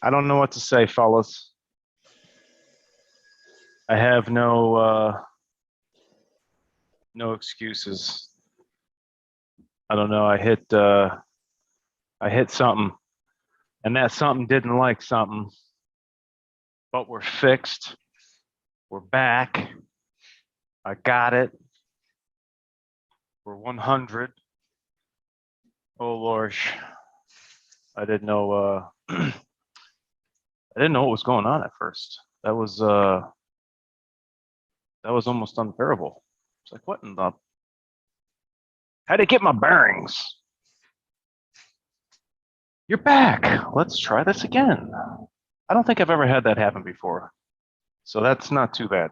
I don't know what to say, fellas. I have no excuses. I don't know. I hit something, and that something didn't like something, but we're fixed. We're back. I got it. We're 100. Oh Lord, I didn't know. I didn't know what was going on at first. That was almost unbearable. It's like, what in the? Had to get my bearings. You're back. Let's try this again. I don't think I've ever had that happen before, so that's not too bad.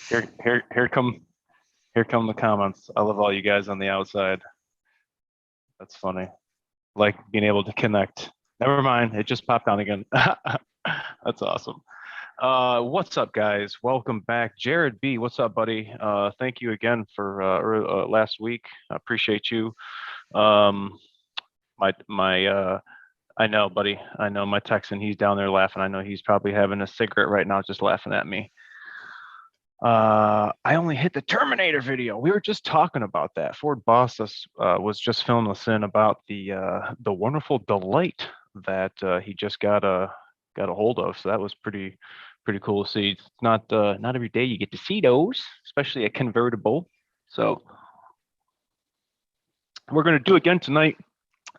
Here come the comments. I love all you guys on the outside. That's funny. Like being able to connect. Never mind, it just popped on again. That's awesome. What's up, guys? Welcome back, Jared B. What's up, buddy? Thank you again for last week. I appreciate you. My I know, buddy. I know my Texan. He's down there laughing. I know he's probably having a cigarette right now, just laughing at me. I only hit the Terminator video. We were just talking about that. Ford Boss was just filling us in about the wonderful delight that he just got a hold of. So that was pretty cool to see. It's not every day you get to see those, especially a convertible. So we're gonna do again tonight.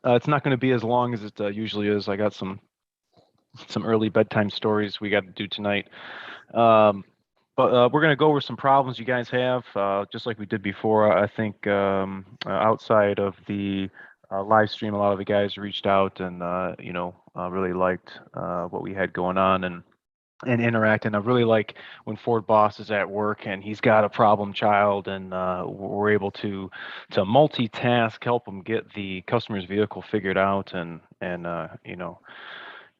It's not going to be as long as it usually is. I got some early bedtime stories we got to do tonight. But we're going to go over some problems you guys have, just like we did before. I think outside of the live stream, a lot of the guys reached out and really liked what we had going on and interact. I really like when Ford Boss is at work and he's got a problem child, and we're able to multitask, help him get the customer's vehicle figured out, and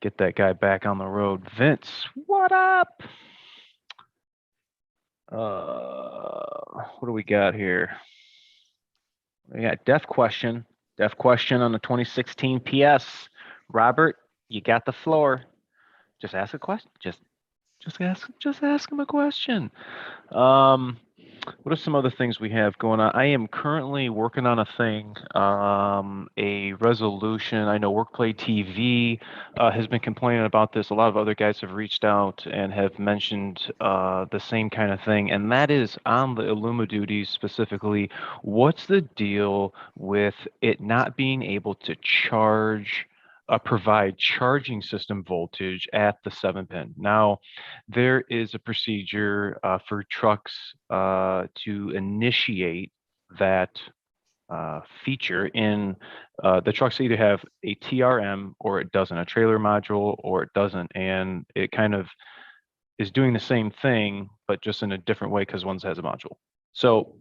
get that guy back on the road. Vince, what up? What do we got here? We got Deaf question on the 2016 PS. Robert, you got the floor. Just ask a question. Just ask him a question. What are some other things we have going on? I am currently working on a thing, a resolution. I know Workplay TV has been complaining about this. A lot of other guys have reached out and have mentioned the same kind of thing, and that is on the IllumiDuties specifically. What's the deal with it not being able to charge? Provide charging system voltage at the 7-pin. Now, there is a procedure for trucks to initiate that feature in the trucks either have a TRM or it doesn't, a trailer module or it doesn't, and it kind of is doing the same thing, but just in a different way because one has a module. So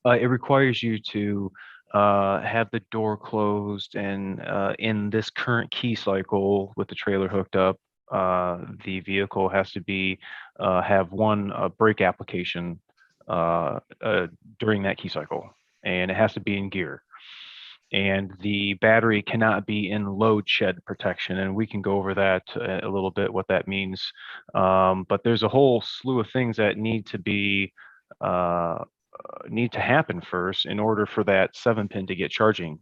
it requires you to have the door closed, and in this current key cycle with the trailer hooked up, the vehicle has to be have one brake application during that key cycle, and it has to be in gear. And the battery cannot be in load shed protection, and we can go over that a little bit, what that means. But there's a whole slew of things that need to happen first in order for that 7-pin to get charging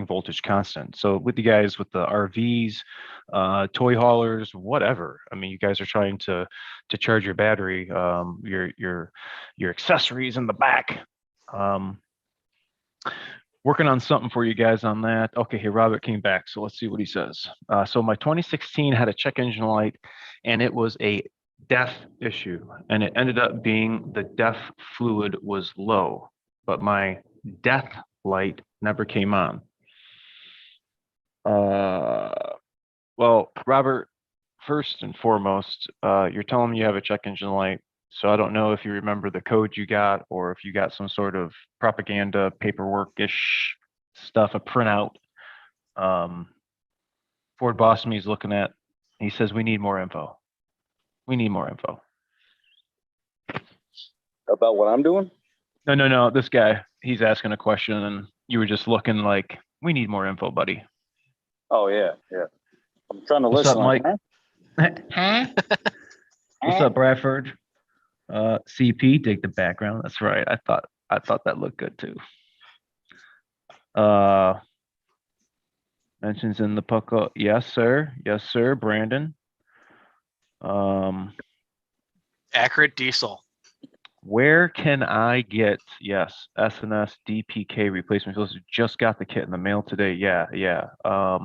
voltage constant. So with you guys with the RVs, toy haulers, whatever, I mean, you guys are trying to charge your battery, your accessories in the back. Working on something for you guys on that. Okay, here Robert came back, so let's see what he says. So my 2016 had a check engine light, and it was a DEF issue, and it ended up being the DEF fluid was low, but my DEF light never came on. Well, Robert, first and foremost, you're telling me you have a check engine light, so I don't know if you remember the code you got or if you got some sort of propaganda paperwork-ish stuff, a printout. Ford Boss me is looking at, he says we need more info. We need more info. About what I'm doing? No. This guy, he's asking a question, and you were just looking like We need more info, buddy. Oh yeah. I'm trying to What's listen. up, Mike? Huh? What's up, Bradford? CP, dig the background. That's right. I thought that looked good too. Mentions in the puck. Yes, sir. Yes, sir. Brandon. Accurate diesel. Where can I get SNS DPK replacement filters? Just got the kit in the mail today. Yeah. I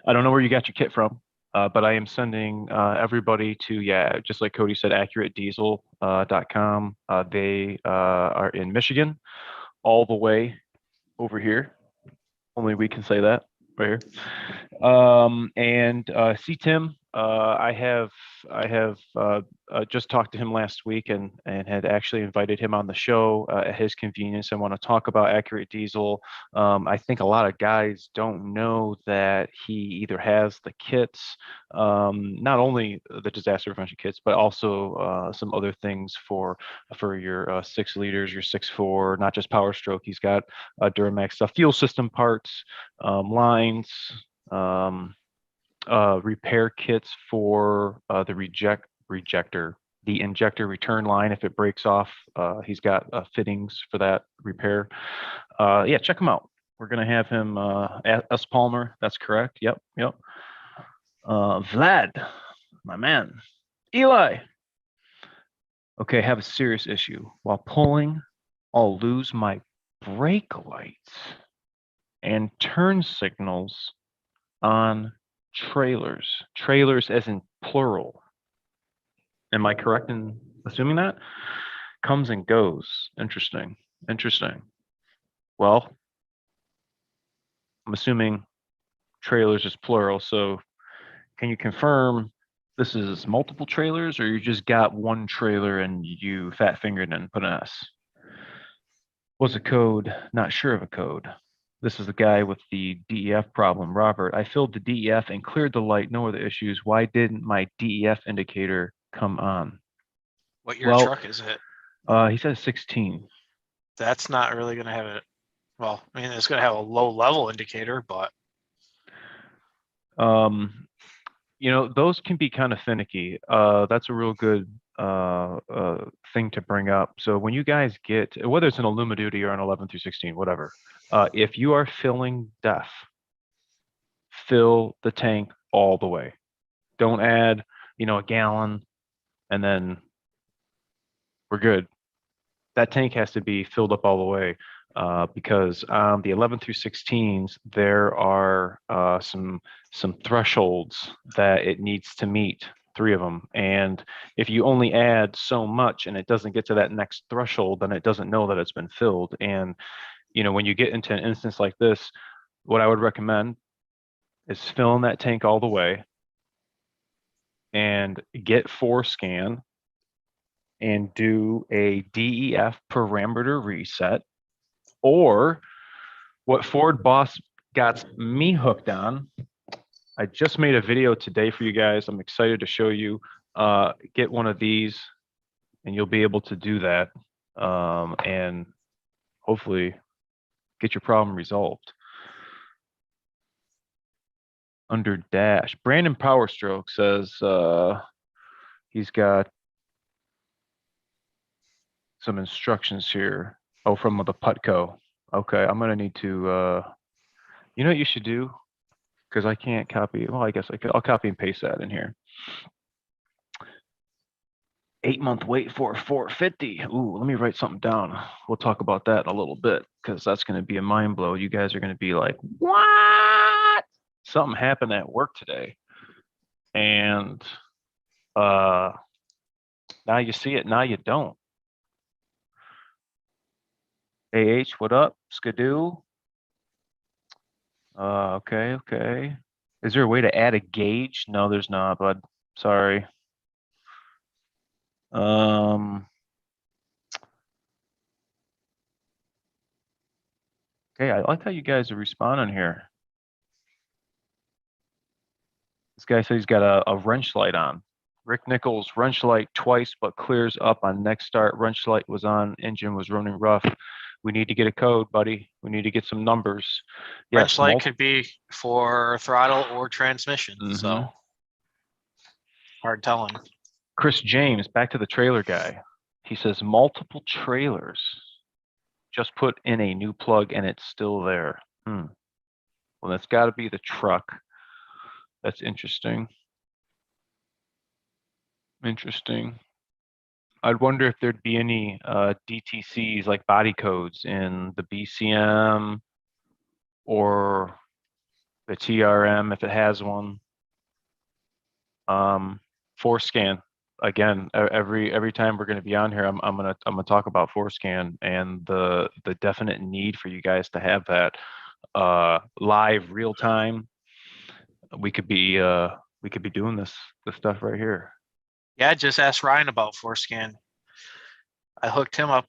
don't know where you got your kit from, but I am sending everybody to just like Cody said, AccurateDiesel.com. They are in Michigan, all the way over here. Only we can say that right here. And see Tim, I have just talked to him last week and had actually invited him on the show at his convenience. I want to talk about Accurate Diesel. I think a lot of guys don't know that he either has the kits, not only the disaster prevention kits, but also some other things for your 6 liters, your 6.4, not just Powerstroke. He's got Duramax fuel system parts, lines, repair kits for the injector return line if it breaks off. He's got fittings for that repair. Check him out. We're gonna have him S. Palmer. That's correct. Yep. Vlad, my man. Eli. Okay, have a serious issue. While pulling, I'll lose my brake lights and turn signals on trailers. Trailers as in plural. Am I correct in assuming that? Comes and goes. Interesting. Well, I'm assuming trailers is plural. So can you confirm this is multiple trailers, or you just got one trailer and you fat fingered and put an S? What's a code? Not sure of a code. This is the guy with the DEF problem. Robert, I filled the DEF and cleared the light. No other issues. Why didn't my DEF indicator come on? What year truck is it? He says 16. That's not really going to have it. Well, I mean, it's going to have a low level indicator, but. Those can be kind of finicky. That's a real good thing to bring up. So when you guys get, whether it's an Illuma Duty or an 11 through 16, whatever, if you are filling DEF, fill the tank all the way. Don't add, a gallon and then we're good. That tank has to be filled up all the way. Because on the 11 through 16s, there are some thresholds that it needs to meet, 3 of them. And if you only add so much and it doesn't get to that next threshold, then it doesn't know that it's been filled. And when you get into an instance like this, what I would recommend is filling that tank all the way and get ForeScan and do a DEF parameter reset. Or what Ford Boss got me hooked on, I just made a video today for you guys. I'm excited to show you. Get one of these and you'll be able to do that and hopefully get your problem resolved. Under dash, Brandon Powerstroke says he's got some instructions here. Oh, from the Putco. Okay, I'm gonna need to. You know what you should do? Because I can't copy. Well, I guess I could. I'll copy and paste that in here. 8-month wait for 450. Ooh, let me write something down. We'll talk about that in a little bit because that's going to be a mind blow. You guys are going to be like, what? Something happened at work today. And now you see it, now you don't. AH, what up? Skidoo. Okay. Is there a way to add a gauge? No, there's not, bud. Sorry. Okay, I like how you guys are responding here. This guy says he's got a wrench light on. Rick Nichols, wrench light twice, but clears up on next start. Wrench light was on, engine was running rough. We need to get a code, buddy. We need to get some numbers. Wrench Yes, light could be for throttle or transmission, Mhm. so hard telling. Chris James, back to the trailer guy. He says multiple trailers. Just put in a new plug and it's still there. Well, that's got to be the truck. That's interesting. Interesting. I'd wonder if there'd be any DTCs like body codes in the BCM or the TRM if it has one. Forescan. Again, every time we're going to be on here, I'm gonna talk about Forescan and the definite need for you guys to have that live, real time. We could be doing this stuff right here. Yeah, I just asked Ryan about Forescan. I hooked him up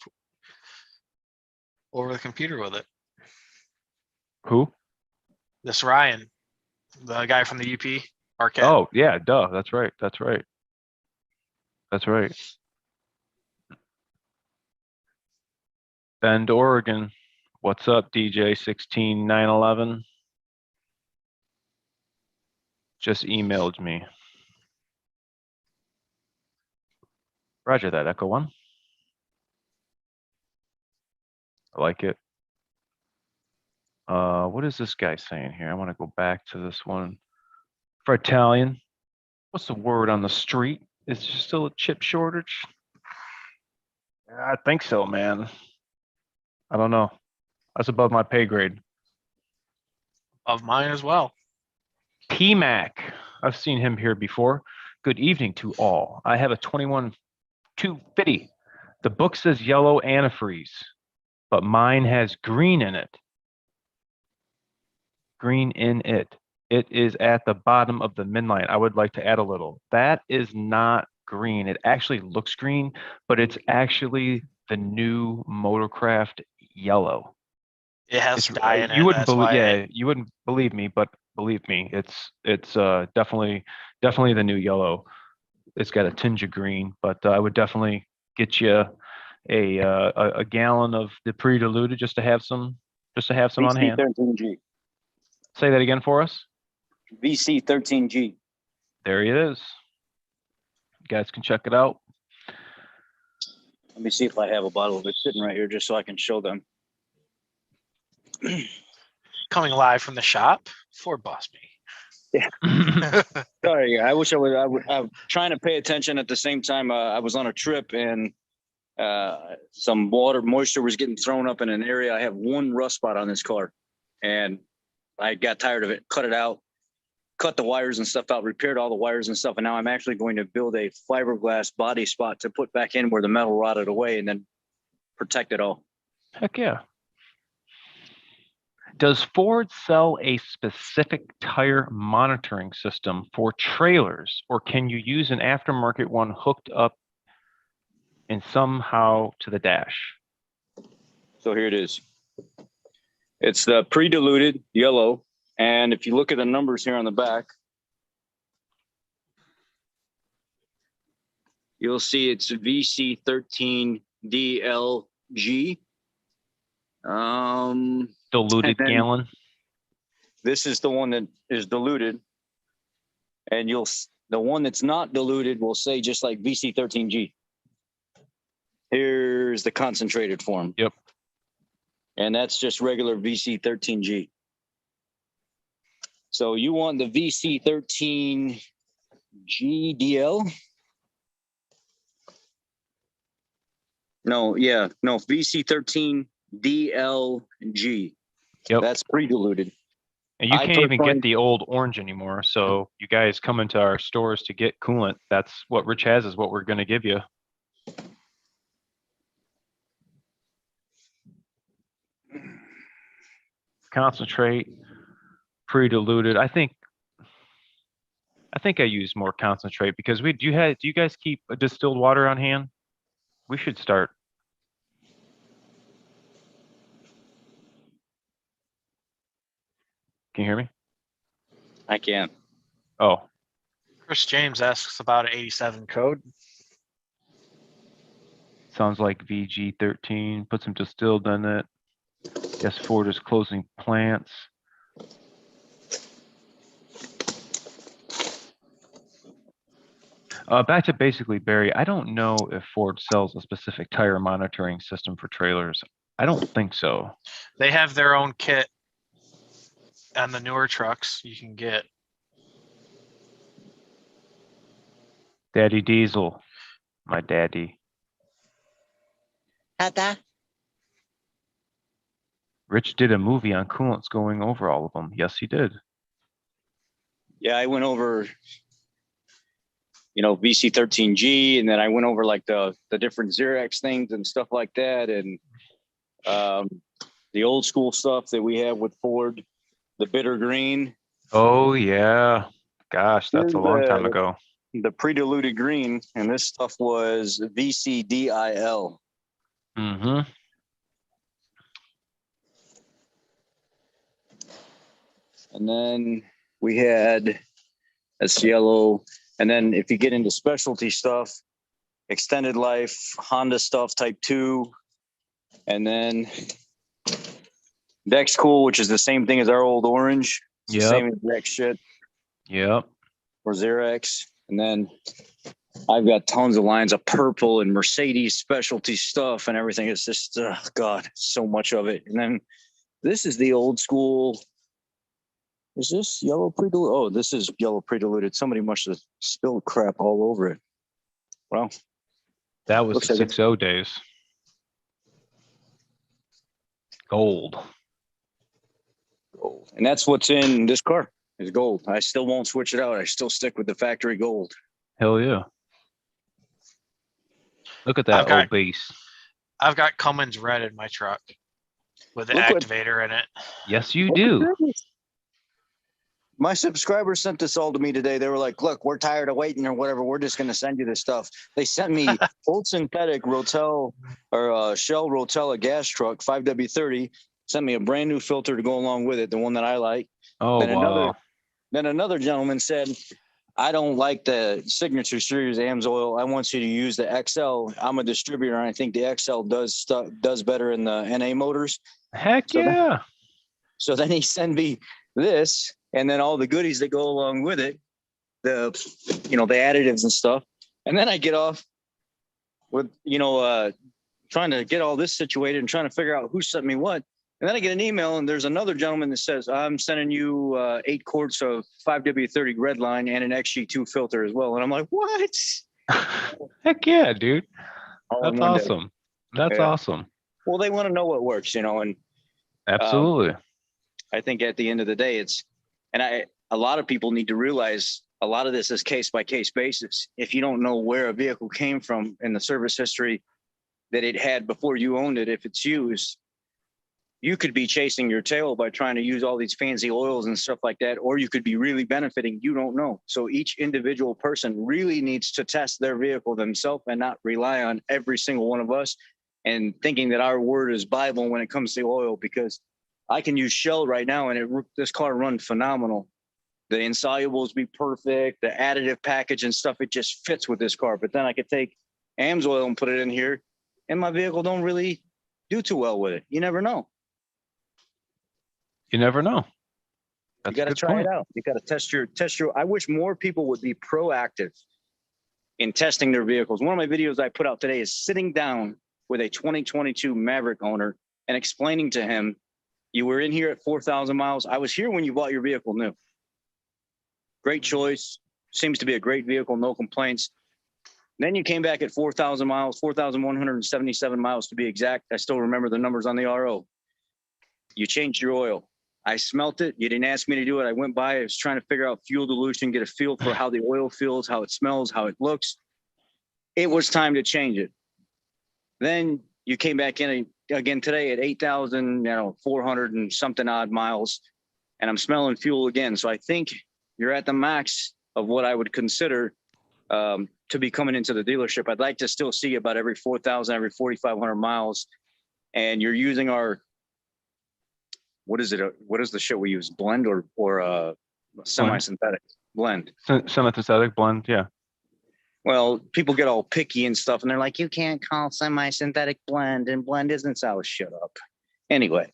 over the computer with it. Who? This Ryan, the guy from the UP arcade. Oh yeah, duh. That's right. That's right. That's right. Bend, Oregon. What's up, DJ 16911? Just emailed me. Roger that, Echo One. I like it. What is this guy saying here? I want to go back to this one. For Italian, what's the word on the street? Is there still a chip shortage? I think so, man. I don't know. That's above my pay grade. Of mine as well. T-Mac. I've seen him here before. Good evening to all. I have a 21-250. The book says yellow antifreeze, but mine has green in it. Green in it. It is at the bottom of the midline. I would like to add a little. That is not green. It actually looks green, but it's actually the new Motorcraft yellow. It has dye in it. You wouldn't That's believe, why yeah, you wouldn't believe me, but believe me, it's definitely the new yellow. It's got a tinge of green, but I would definitely get you a gallon of the pre-diluted just to have some on hand. VC13G. Say that again for us. VC13G. There he is. You guys can check it out. Let me see if I have a bottle of it sitting right here just so I can show them. coming live from the shop for Boss Me. Sorry, I wish I would. I'm trying to pay attention at the same time. I was on a trip and some moisture was getting thrown up in an area. I have one rust spot on this car, and I got tired of it. Cut it out, cut the wires and stuff out, repaired all the wires and stuff, and now I'm actually going to build a fiberglass body spot to put back in where the metal rotted away, and then protect it all. Heck yeah. Does Ford sell a specific tire monitoring system for trailers, or can you use an aftermarket one hooked up and somehow to the dash? So here it is. It's the pre-diluted yellow, and if you look at the numbers here on the back, you'll see it's VC13DLG. Diluted gallon. This is the one that is diluted, and the one that's not diluted will say just like VC13G. Here's the concentrated form. Yep. And that's just regular VC13G. So you want the VC13GDL? No, VC13DLG. Yep. That's pre-diluted. And you can't even get the old orange anymore. So you guys come into our stores to get coolant. That's what Rich has is what we're going to give you. Concentrate, pre-diluted. I think I use more concentrate because do you guys keep distilled water on hand? We should start. Can you hear me? I can. Oh. Chris James asks about an 87 code. Sounds like VG13, put some distilled in it. Guess Ford is closing plants. Back to basically Barry, I don't know if Ford sells a specific tire monitoring system for trailers. I don't think so. They have their own kit on the newer trucks you can get. Daddy Diesel, my daddy. Rich did a movie on coolants going over all of them. Yes, he did. Yeah, I went over, VC13G, and then I went over like the different Xerox things and stuff like that, and the old school stuff that we have with Ford, the bitter green. Oh yeah, gosh, that's a long time ago. The pre-diluted green, and this stuff was VCDIL. Mm-hmm. And then we had that's yellow. And then if you get into specialty stuff, extended life, Honda stuff, type 2. And then Dex Cool, which is the same thing as our old orange. It's the same exact shit. Yep. Or Xerox. And then I've got tons of lines of purple and Mercedes specialty stuff and everything. It's just, oh God, so much of it. And then this is the old school. Is this yellow pre-diluted? Oh, this is yellow pre-diluted. Somebody must have spilled crap all over it. Well, that was the like 6.0 days. Gold. Gold. And that's what's in this car is gold. I still won't switch it out. I still stick with the factory gold. Hell yeah. Look at that old base. I've got Cummins red in my truck with the activator in it. Yes, you do. My subscribers sent this all to me today. They were like, look, we're tired of waiting or whatever. We're just going to send you this stuff. They sent me old synthetic Rotel or Shell Rotella gas truck, 5W30. Sent me a brand new filter to go along with it, the one that I like. Oh, wow. Then another gentleman said, I don't like the Signature Series AMSOIL. I want you to use the XL. I'm a distributor, and I think the XL does better in the NA motors. Heck yeah. So then he sent me this, and then all the goodies that go along with it, the additives and stuff. And then I get off with, trying to get all this situated and trying to figure out who sent me what. And then I get an email, and there's another gentleman that says, I'm sending you 8 quarts of 5W30 red line and an XG2 filter as well. And I'm like, what? Heck yeah, dude. That's awesome. That's awesome. Well, they want to know what works, and absolutely. I think at the end of the day, a lot of people need to realize a lot of this is case by case basis. If you don't know where a vehicle came from in the service history that it had before you owned it, if it's used, you could be chasing your tail by trying to use all these fancy oils and stuff like that, or you could be really benefiting. You don't know. So each individual person really needs to test their vehicle themselves and not rely on every single one of us and thinking that our word is Bible when it comes to oil, because I can use Shell right now and this car runs phenomenal. The insolubles be perfect, the additive package and stuff, it just fits with this car. But then I could take AMSOIL and put it in here and my vehicle don't really do too well with it. You never know. You never know. You got to try it out. You got to test your. I wish more people would be proactive in testing their vehicles. One of my videos I put out today is sitting down with a 2022 Maverick owner and explaining to him, you were in here at 4,000 miles. I was here when you bought your vehicle new. Great choice. Seems to be a great vehicle. No complaints. Then you came back at 4,000 miles, 4,177 miles to be exact. I still remember the numbers on the RO. You changed your oil. I smelt it. You didn't ask me to do it. I went by. I was trying to figure out fuel dilution, get a feel for how the oil feels, how it smells, how it looks. It was time to change it. Then you came back in again today at 8,400 and something odd miles, and I'm smelling fuel again. So I think you're at the max of what I would consider to be coming into the dealership. I'd like to still see about every 4,000, every 4,500 miles, and you're using our. What is it? What is the shit we use? Blend or semi-synthetic blend? Semi-synthetic blend, yeah. Well, people get all picky and stuff, and they're like, you can't call semi-synthetic blend, and blend isn't so. Shut up. Anyway,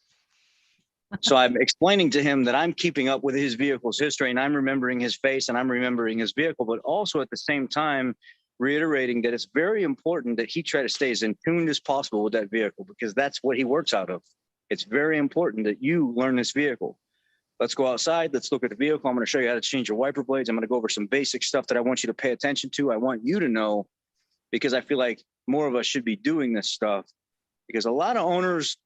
so I'm explaining to him that I'm keeping up with his vehicle's history, and I'm remembering his face, and I'm remembering his vehicle, but also at the same time reiterating that it's very important that he try to stay as in tune as possible with that vehicle, because that's what he works out of. It's very important that you learn this vehicle. Let's go outside. Let's look at the vehicle. I'm going to show you how to change your wiper blades. I'm going to go over some basic stuff that I want you to pay attention to. I want you to know, because I feel like more of us should be doing this stuff, because a lot of owners,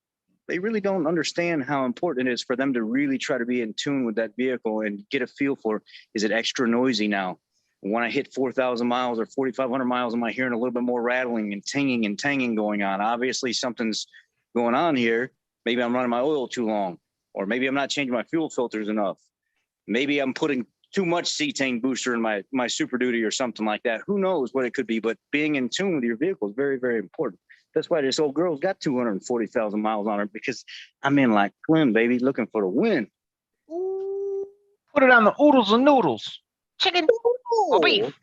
they really don't understand how important it is for them to really try to be in tune with that vehicle and get a feel for, is it extra noisy now? When I hit 4,000 miles or 4,500 miles, am I hearing a little bit more rattling and tanging going on? Obviously, something's going on here. Maybe I'm running my oil too long, or maybe I'm not changing my fuel filters enough. Maybe I'm putting too much cetane booster in my Super Duty or something like that. Who knows what it could be, but being in tune with your vehicle is very, very important. That's why this old girl's got 240,000 miles on her, because I'm in like Slim, baby, looking for the win. Ooh, put it on the oodles and noodles. Chicken or beef.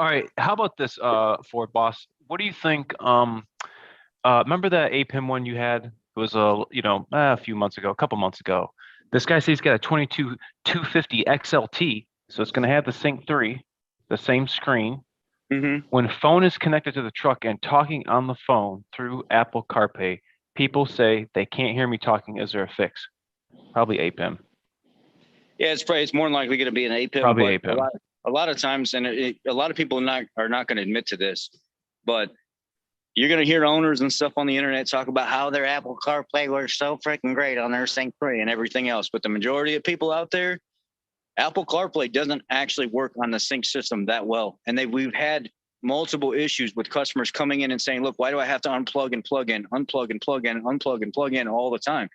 All right. How about this, Ford boss? What do you think? Remember that APIM one you had? It was a few months ago, a couple months ago. This guy says he's got a 22 250 XLT, so it's going to have the Sync 3, the same screen. Mm-hmm. When phone is connected to the truck and talking on the phone through Apple CarPlay, people say they can't hear me talking. Is there a fix? Probably APIM. Yeah, it's more than likely going to be an APIM. Probably but APIM. A lot of times, and a lot of people are not going to admit to this, but you're going to hear owners and stuff on the internet talk about how their Apple CarPlay works so freaking great on their Sync 3 and everything else. But the majority of people out there, Apple CarPlay doesn't actually work on the Sync system that well. And we've had multiple issues with customers coming in and saying, look, why do I have to unplug and plug in, unplug and plug in, unplug and plug in all the time?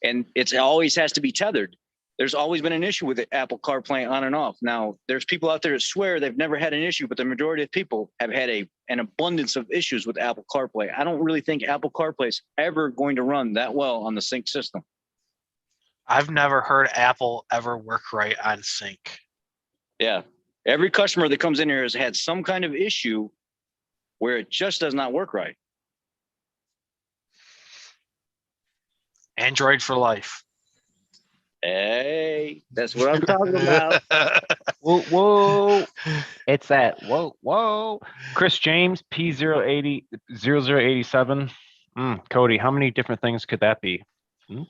And it always has to be tethered. There's always been an issue with Apple CarPlay on and off. Now, there's people out there that swear they've never had an issue, but the majority of people have had an abundance of issues with Apple CarPlay. I don't really think Apple CarPlay is ever going to run that well on the Sync system. I've never heard Apple ever work right on Sync. Yeah. Every customer that comes in here has had some kind of issue where it just does not work right. Android for life. Hey, that's what I'm talking about. Whoa. It's that. Whoa. Chris James, P080 0087. Cody, how many different things could that be? Low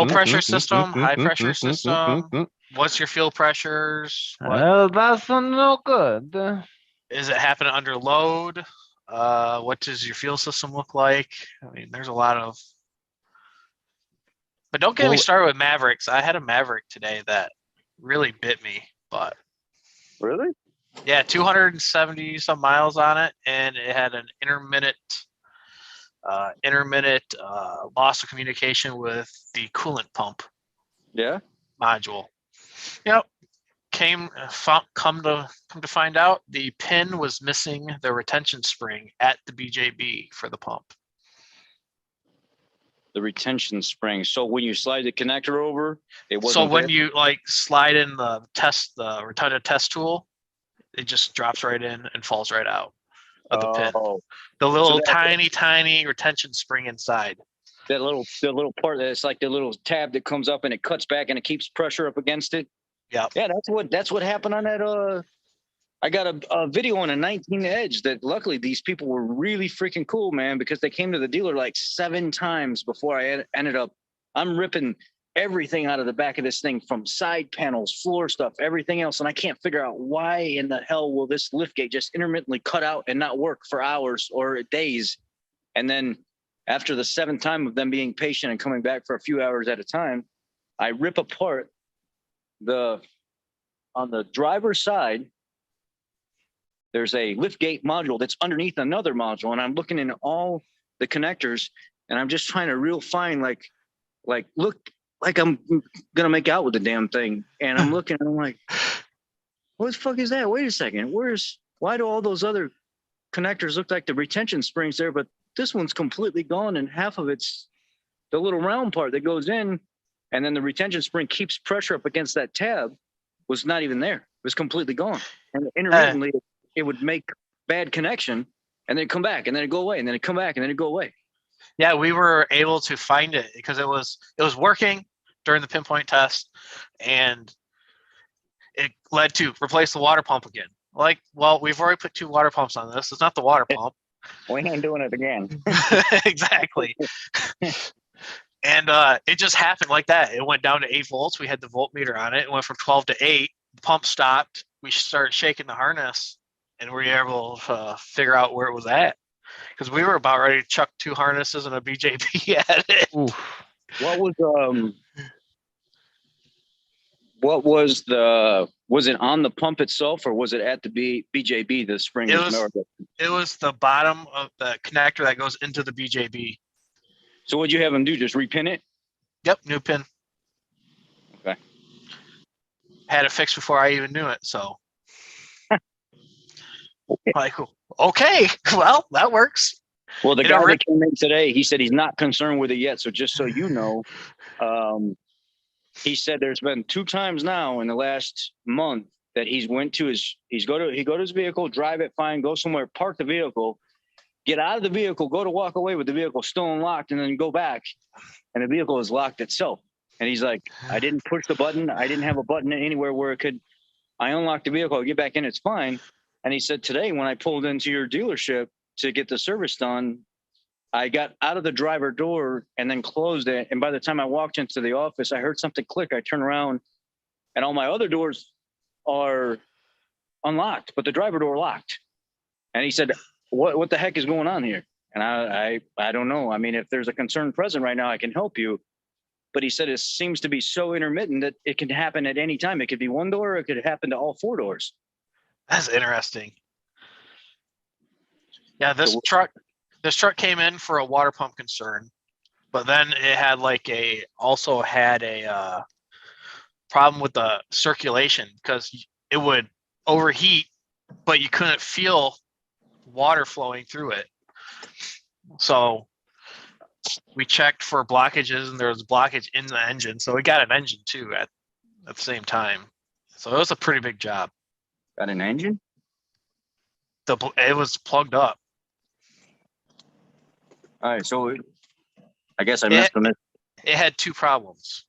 pressure system, high pressure system. What's your fuel pressures? That's no good. Is it happening under load? What does your fuel system look like? I mean, there's a lot of. But don't get me started with Mavericks. I had a Maverick today that really bit me. But Really? yeah, 270 some miles on it, and it had an intermittent loss of communication with the coolant pump. Yeah. Module. Yep. Come to find out, the pin was missing the retention spring at the BJB for the pump. The retention spring. So when you slide the connector over, it wasn't. So when there? you slide in the retarded test tool, it just drops right in and falls right out of the pin. The little tiny retention spring inside. The little part that's like the little tab that comes up and it cuts back and it keeps pressure up against it. Yeah. Yeah, that's what happened on that. I got a video on a 19 Edge that luckily these people were really freaking cool, man, because they came to the dealer like 7 times before I ended up. I'm ripping everything out of the back of this thing, from side panels, floor stuff, everything else. And I can't figure out why in the hell will this liftgate just intermittently cut out and not work for hours or days. And then after the 7th time of them being patient and coming back for a few hours at a time, I rip apart on the driver's side. There's a liftgate module that's underneath another module, and I'm looking in all the connectors, and I'm just trying to real fine, like look like I'm gonna make out with the damn thing. And I'm looking, and I'm like, what the fuck is that? Wait a second, why do all those other connectors look like the retention springs there, but this one's completely gone, and half of it's the little round part that goes in, and then the retention spring keeps pressure up against that tab was not even there. was completely gone. And intermittently, it would make bad connection, and then come back, and then it'd go away, and then it'd come back, and then it'd go away. Yeah, we were able to find it because it was working during the pinpoint test, and it led to replace the water pump again. Like, well, we've already put 2 water pumps on this. It's not the water pump. We ain't doing it again. Exactly. And it just happened like that. It went down to 8 volts. We had the voltmeter on it. It went from 12 to 8. The pump stopped. We started shaking the harness, and we were able to figure out where it was at. Because we were about ready to chuck 2 harnesses and a BJB at it. Oof. Was it on the pump itself, or was it at the BJB, the spring? It was the bottom of the connector that goes into the BJB. So what'd you have him do? Just repin it? Yep, new pin. Okay. Had it fixed before I even knew it, so. Like, okay, well, that works. Well, the guy that came in today, he said he's not concerned with it yet. So just so you know, he said there's been 2 times now in the last month that he go to his vehicle, drive it fine, go somewhere, park the vehicle, get out of the vehicle, go to walk away with the vehicle still unlocked, and then go back, and the vehicle is locked itself. And he's like, I didn't push the button. I didn't have a button anywhere where I unlocked the vehicle, I get back in, it's fine. And he said today when I pulled into your dealership to get the service done, I got out of the driver door and then closed it. And by the time I walked into the office, I heard something click. I turned around and all my other doors are unlocked, but the driver door locked. And he said, what the heck is going on here? And I don't know. I mean, if there's a concern present right now, I can help you. But he said it seems to be so intermittent that it can happen at any time. It could be one door, or it could happen to all 4 doors. That's interesting. Yeah, this truck came in for a water pump concern, but then it also had a problem with the circulation because it would overheat, but you couldn't feel water flowing through it. So we checked for blockages, and there was a blockage in the engine. So we got an engine too at the same time. So it was a pretty big job. Got an engine? It was plugged up. All right, so I guess I missed it. It had 2 problems.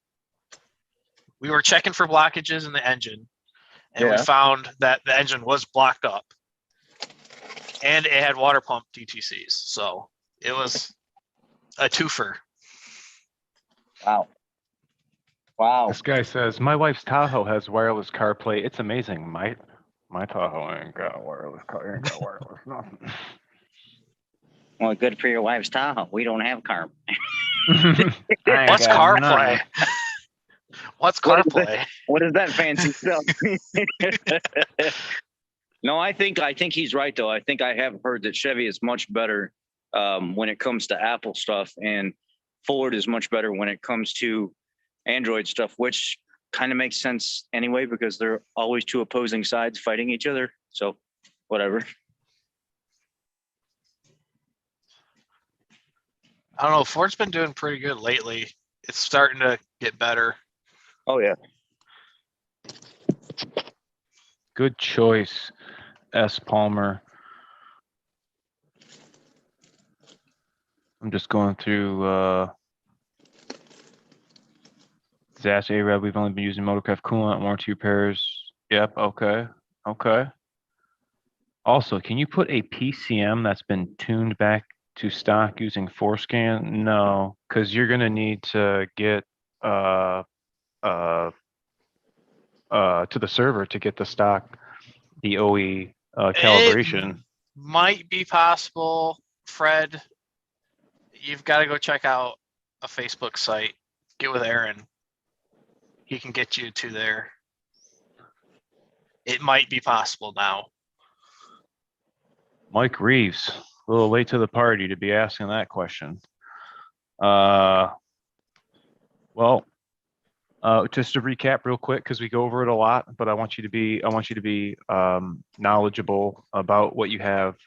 We were checking for blockages in the engine, and we found that the engine was blocked up, and it had water pump DTCs. So it was a twofer. Wow. This guy says, my wife's Tahoe has wireless CarPlay. It's amazing. My Tahoe ain't got wireless car. Ain't got wireless nothing. Well, good for your wife's Tahoe. We don't have car. What's CarPlay? What's CarPlay? What is that fancy stuff? No, I think he's right though. I think I have heard that Chevy is much better when it comes to Apple stuff, and Ford is much better when it comes to Android stuff, which kind of makes sense anyway because they're always 2 opposing sides fighting each other. So whatever. I don't know. Ford's been doing pretty good lately. It's starting to get better. Oh yeah. Good choice, S. Palmer. I'm just going through Zas A-Rab. We've only been using Motorcraft Coolant, warranty repairs. Yep, okay. Also, can you put a PCM that's been tuned back to stock using Forescan? No, because you're gonna need to get to the server to get the stock DOE calibration. It might be possible, Fred. You've got to go check out a Facebook site. Get with Aaron. He can get you to there. It might be possible now. Mike Reeves, a little late to the party to be asking that question. Just to recap real quick, because we go over it a lot, but I want you to be knowledgeable about what you have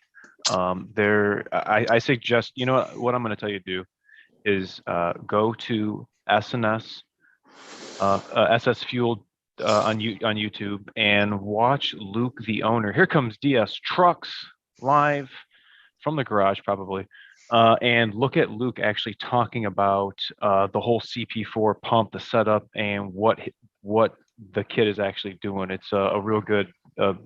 there. I suggest, you know what I'm going to tell you to do is go to SNS, on YouTube and watch Luke, the owner. Here comes DS Trucks live from the garage, probably. And look at Luke actually talking about the whole CP4 pump, the setup, and what the kid is actually doing. It's a real good,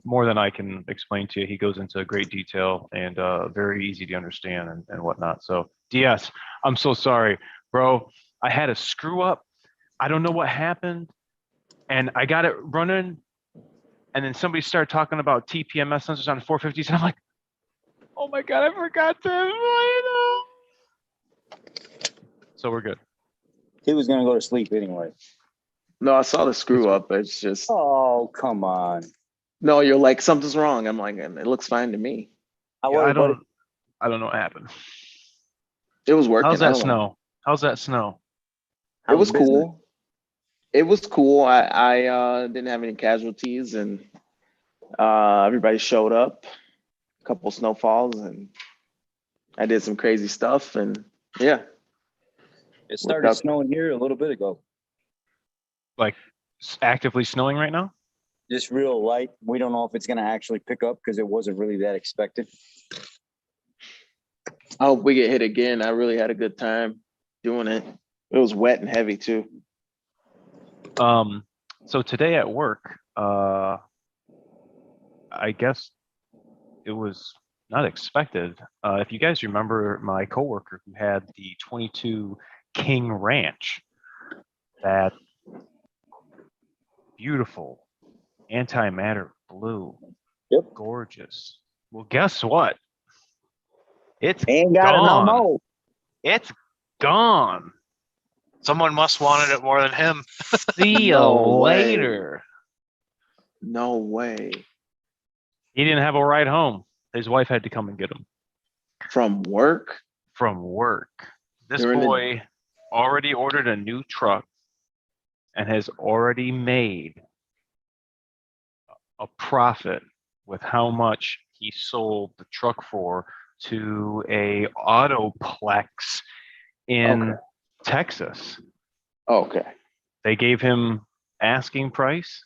more than I can explain to you. He goes into great detail and very easy to understand and whatnot. So DS, I'm so sorry, bro. I had a screw up. I don't know what happened, and I got it running. And then somebody started talking about TPMS sensors on 450s, and I'm like, oh my God, I forgot to. So we're good. He was gonna go to sleep anyway. No, I saw the screw up. It's just, Oh, come on. no, you're like, something's wrong. I'm like, it looks fine to me. How Yeah, was I it, buddy? don't know what happened. It was working. How's I that don't know. snow? How's that snow? It was How's business? cool. It was cool. I didn't have any casualties, and everybody showed up. A couple snowfalls, and I did some crazy stuff, and yeah. It started snowing here a little bit ago. Like actively snowing right now? Just real light. We don't know if it's gonna actually pick up because it wasn't really that expected. I hope we get hit again. I really had a good time doing it. It was wet and heavy too. So today at work, I guess it was not expected. If you guys remember my coworker who had the 22 King Ranch, that beautiful antimatter blue, Yep. gorgeous. Well, guess what? It's Ain't got it no gone. more. It's gone. Someone must wanted it more than him. See you No way. later. No way. He didn't have a ride home. His wife had to come and get him From work? from work. This You're in the- boy already ordered a new truck and has already made a profit with how much he sold the truck for to a autoplex in Okay. Texas. Okay. They gave him asking price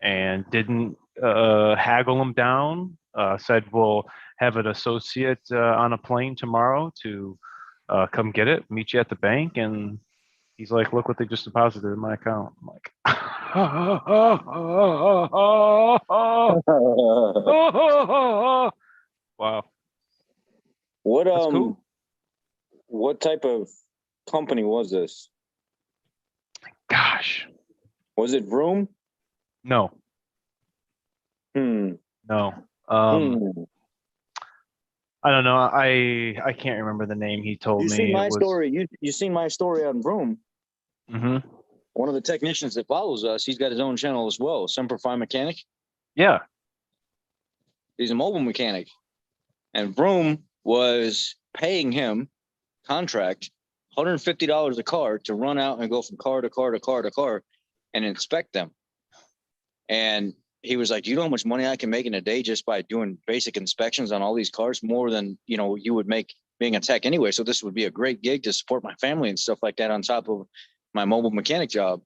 and didn't haggle him down. Said we'll have an associate on a plane tomorrow to come get it, meet you at the bank, and he's like, "Look what they just deposited in my account." I'm like, wow, What that's cool. what type of company was this? Gosh, Was it Vroom? no, Hmm. no. Hmm. I don't know. I can't remember the name he told You me. see my It was, story. You seen my story on Vroom. Mhm. One of the technicians that follows us, he's got his own channel as well. Semperfi Mechanic. Yeah. He's a mobile mechanic. And Vroom was paying him contract $150 a car to run out and go from car to car to car to car and inspect them. And he was like, "Do you know how much money I can make in a day just by doing basic inspections on all these cars? More than, you would make being a tech anyway. So this would be a great gig to support my family and stuff like that on top of my mobile mechanic job."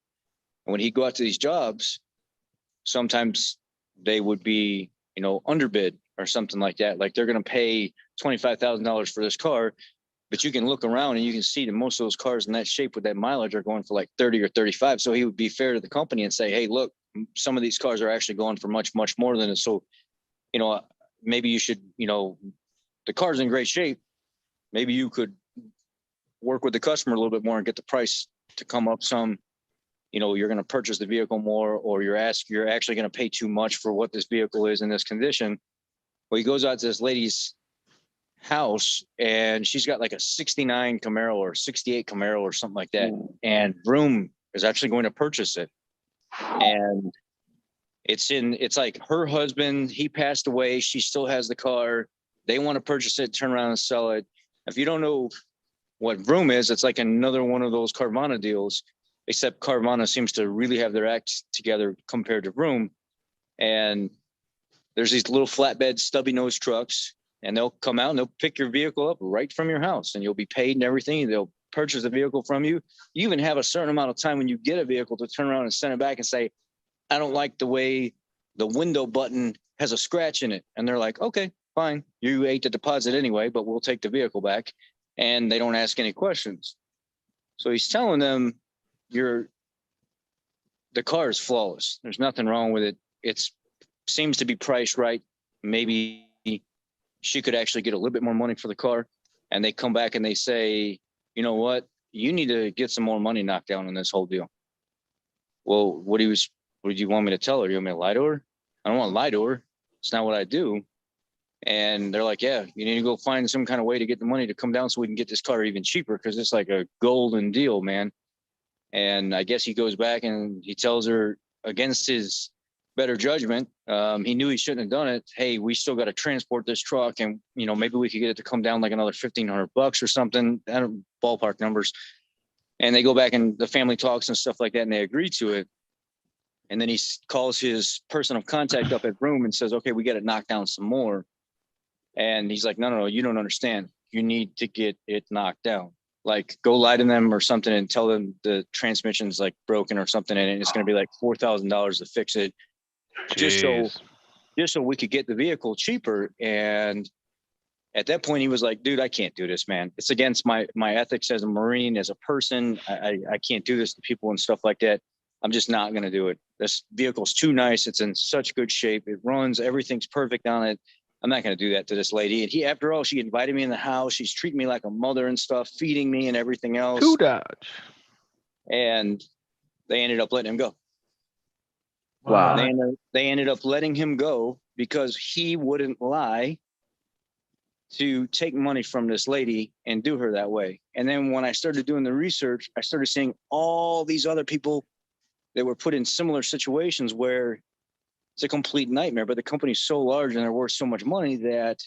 And when he'd go out to these jobs, sometimes they would be, underbid or something like that. Like they're going to pay $25,000 for this car, but you can look around and you can see that most of those cars in that shape with that mileage are going for like 30 or 35. So he would be fair to the company and say, "Hey, look, some of these cars are actually going for much, much more than it. So, maybe you should, the car's in great shape. Maybe you could work with the customer a little bit more and get the price to come up some. You're going to purchase the vehicle more, or you're actually going to pay too much for what this vehicle is in this condition." Well, he goes out to this lady's house and she's got like a 69 Camaro or 68 Camaro or something like that. And Vroom is actually going to purchase it. And it's like her husband, he passed away. She still has the car. They want to purchase it, turn around and sell it. If you don't know what Vroom is, it's like another one of those Carvana deals, except Carvana seems to really have their act together compared to Vroom. And there's these little flatbed stubby nose trucks, and they'll come out and they'll pick your vehicle up right from your house, and you'll be paid and everything. They'll purchase the vehicle from you. You even have a certain amount of time when you get a vehicle to turn around and send it back and say, I don't like the way the window button has a scratch in it. And they're like, okay, fine. You ate the deposit anyway, but we'll take the vehicle back. And they don't ask any questions. So he's telling them the car is flawless. There's nothing wrong with it. It's seems to be priced right. Maybe she could actually get a little bit more money for the car. And they come back and they say, you know what? You need to get some more money knocked down on this whole deal. Well, what do you want me to tell her? You want me to lie to her? I don't want to lie to her. It's not what I do. And they're like, yeah, you need to go find some kind of way to get the money to come down so we can get this car even cheaper, because it's like a golden deal, man. And I guess he goes back and he tells her, against his better judgment, he knew he shouldn't have done it. Hey, we still got to transport this truck, and maybe we could get it to come down like another $1,500 or something. I don't ballpark numbers. And they go back and the family talks and stuff like that, and they agree to it. And then he calls his person of contact up at room and says, okay, we got to knock down some more. And he's like, no, you don't understand. You need to get it knocked down. Like, go lie to them or something and tell them the transmission's like broken or something, and it's going to be like $4,000 to fix it, just so we could get the vehicle cheaper. And at that point, he was like, dude, I can't do this, man. It's against my ethics as a Marine, as a person. I can't do this to people and stuff like that. I'm just not going to do it. This vehicle's too nice. It's in such good shape. It runs. Everything's perfect on it. I'm not going to do that to this lady. And after all, she invited me in the house. She's treating me like a mother and stuff, feeding me and everything else. Two Dodge. And they ended up letting him go. Wow. They ended up letting him go because he wouldn't lie to take money from this lady and do her that way. And then when I started doing the research, I started seeing all these other people that were put in similar situations where it's a complete nightmare, but the company's so large and they're worth so much money that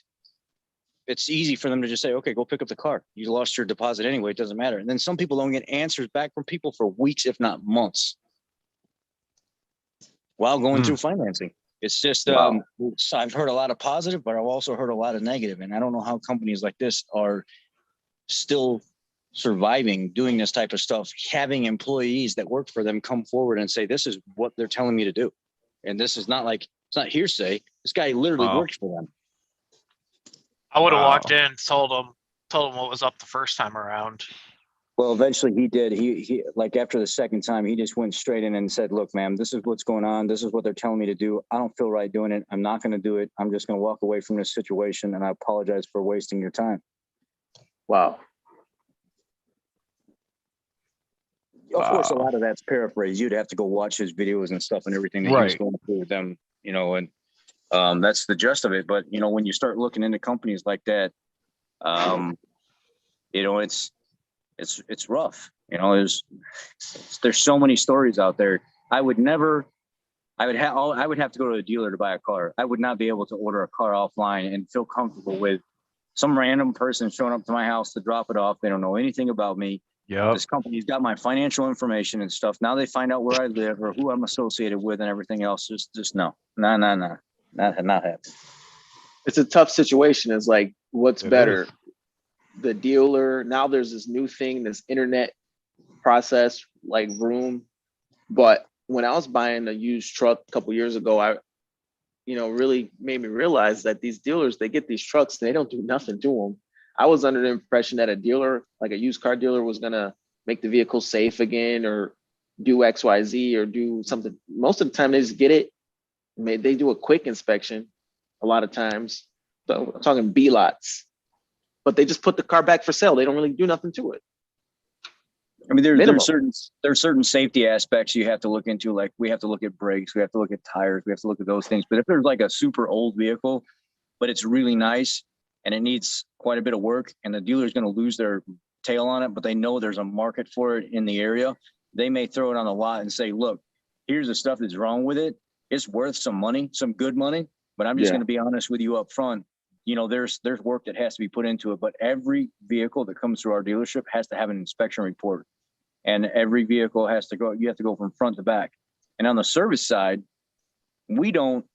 it's easy for them to just say, okay, go pick up the car. You lost your deposit anyway. It doesn't matter. And then some people don't get answers back from people for weeks, if not months, while going through financing. It's just, Wow. I've heard a lot of positive, but I've also heard a lot of negative. And I don't know how companies like this are still surviving, doing this type of stuff, having employees that work for them come forward and say, this is what they're telling me to do. And this is not like, it's not hearsay. This guy literally works for them. I would have Wow. walked in, told him what was up the first time around. Well, eventually he did. He like after the second time, he just went straight in and said, look, ma'am, this is what's going on. This is what they're telling me to do. I don't feel right doing it. I'm not going to do it. I'm just going to walk away from this situation. And I apologize for wasting your time. Wow. Of course, a lot of that's paraphrased. You'd have to go watch his videos and stuff and everything that he was going through with them, and that's the gist of it. But, when you start looking into companies like that, it's rough. There's so many stories out there. I would have to go to a dealer to buy a car. I would not be able to order a car offline and feel comfortable with some random person showing up to my house to drop it off. They don't know anything about me. Yep. This company's got my financial information and stuff. Now they find out where I live or who I'm associated with and everything else. Just no. Not happening. It's a tough situation. It's like, what's It better? is. The dealer, now there's this new thing, this internet process, like Vroom. But when I was buying a used truck a couple years ago, I really made me realize that these dealers, they get these trucks and they don't do nothing to them. I was under the impression that a dealer, like a used car dealer, was gonna make the vehicle safe again or do XYZ or do something. Most of the time they just get it. They do a quick inspection a lot of times. So I'm talking B lots. But they just put the car back for sale. They don't really do nothing to it. I mean, there's certain safety aspects you have to look into. Like, we have to look at brakes, we have to look at tires, we have to look at those things. But if there's like a super old vehicle, but it's really nice and it needs quite a bit of work, and the dealer's going to lose their tail on it, but they know there's a market for it in the area, they may throw it on the lot and say, look, here's the stuff that's wrong with it. It's worth some money, some good money, but I'm just going to be honest with you up front. There's work that has to be put into it, but every vehicle that comes through our dealership has to have an inspection report, and every vehicle has to go, you have to go from front to back. And on the service side, we don't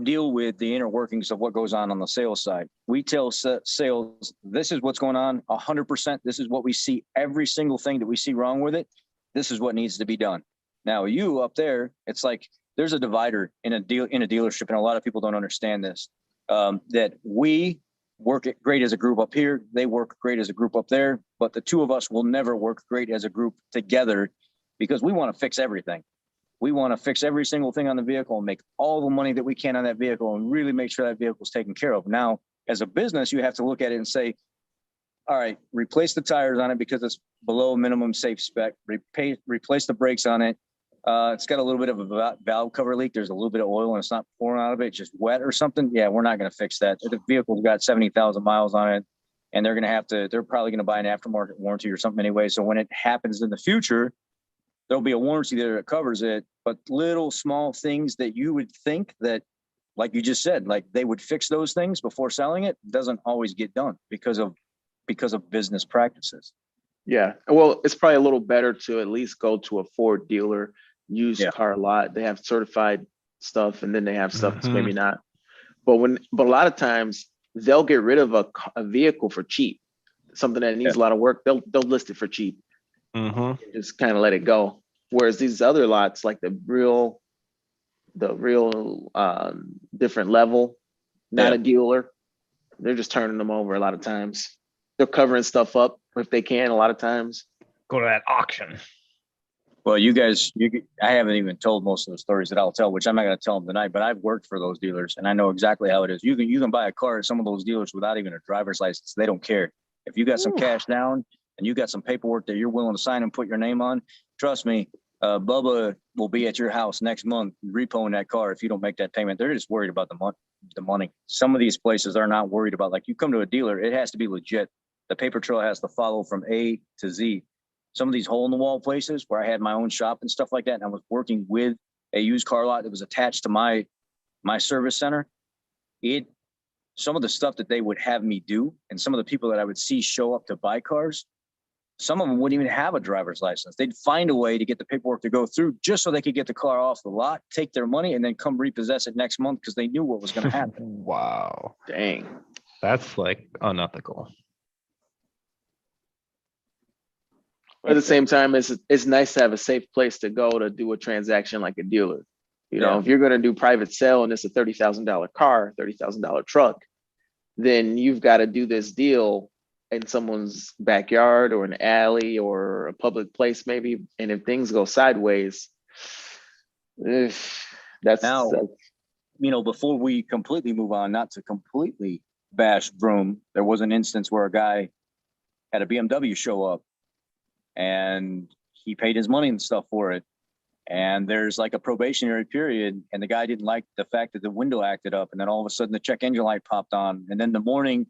deal with the inner workings of what goes on the sales side. We tell sales, this is what's going on 100%. This is what we see. Every single thing that we see wrong with it, this is what needs to be done. Now you up there, it's like there's a divider in a dealership, and a lot of people don't understand this. That we work great as a group up here, they work great as a group up there, but the two of us will never work great as a group together because we want to fix everything. We want to fix every single thing on the vehicle and make all the money that we can on that vehicle and really make sure that vehicle is taken care of. Now, as a business, you have to look at it and say, all right, replace the tires on it because it's below minimum safe spec. Replace the brakes on it. It's got a little bit of a valve cover leak. There's a little bit of oil and it's not pouring out of it. It's just wet or something. Yeah, we're not going to fix that. The vehicle's got 70,000 miles on it, and they're probably going to buy an aftermarket warranty or something anyway. So when it happens in the future, there'll be a warranty there that covers it. But little small things that you would think that, like you just said, like they would fix those things before selling it, doesn't always get done because of business practices. Yeah. Well, it's probably a little better to at least go to a Ford dealer, used car lot. They have certified stuff, and then they have stuff that's maybe not. But a lot of times they'll get rid of a vehicle for cheap, something that needs a lot of work. They'll list it for cheap. And just kind of let it go. Whereas these other lots, like the real different level, not a dealer, they're just turning them over a lot of times. They're covering stuff up if they can. A lot of times, Go to that auction. Well, you guys, I haven't even told most of the stories that I'll tell, which I'm not going to tell them tonight, but I've worked for those dealers and I know exactly how it is. You can buy a car at some of those dealers without even a driver's license. They don't care. If you got some cash down and you got some paperwork that you're willing to sign and put your name on, trust me, Bubba will be at your house next month repoing that car if you don't make that payment. They're just worried about the money. Some of these places are not worried about, like, you come to a dealer, it has to be legit. The paper trail has to follow from A to Z. Some of these hole in the wall places where I had my own shop and stuff like that, and I was working with a used car lot that was attached to my service center. Some of the stuff that they would have me do, and some of the people that I would see show up to buy cars, some of them wouldn't even have a driver's license. They'd find a way to get the paperwork to go through just so they could get the car off the lot, take their money, and then come repossess it next month because they knew what was going to happen. Wow. dang. That's like unethical. But at the same time, it's nice to have a safe place to go to do a transaction like a dealer. You know, if you're going to do private sale and it's a $30,000 car, $30,000 truck, then you've got to do this deal in someone's backyard or an alley or a public place maybe. And if things go sideways, that's Now, before we completely move on, not to completely bash Vroom, there was an instance where a guy had a BMW show up and he paid his money and stuff for it. And there's like a probationary period, and the guy didn't like the fact that the window acted up, and then all of a sudden the check engine light popped on. And then the morning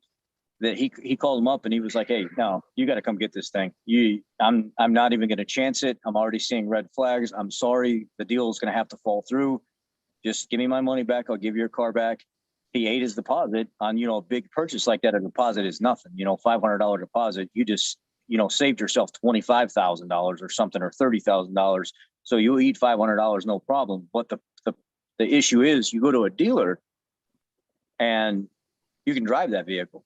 that he called him up and he was like, "Hey, no, you got to come get this thing. I'm not even going to chance it. I'm already seeing red flags. I'm sorry, the deal is going to have to fall through. Just give me my money back. I'll give you your car back." He ate his deposit on, a big purchase like that. A deposit is nothing, $500 deposit. You just, saved yourself $25,000 or something, or $30,000. So you eat $500, no problem. But the issue is, you go to a dealer and you can drive that vehicle.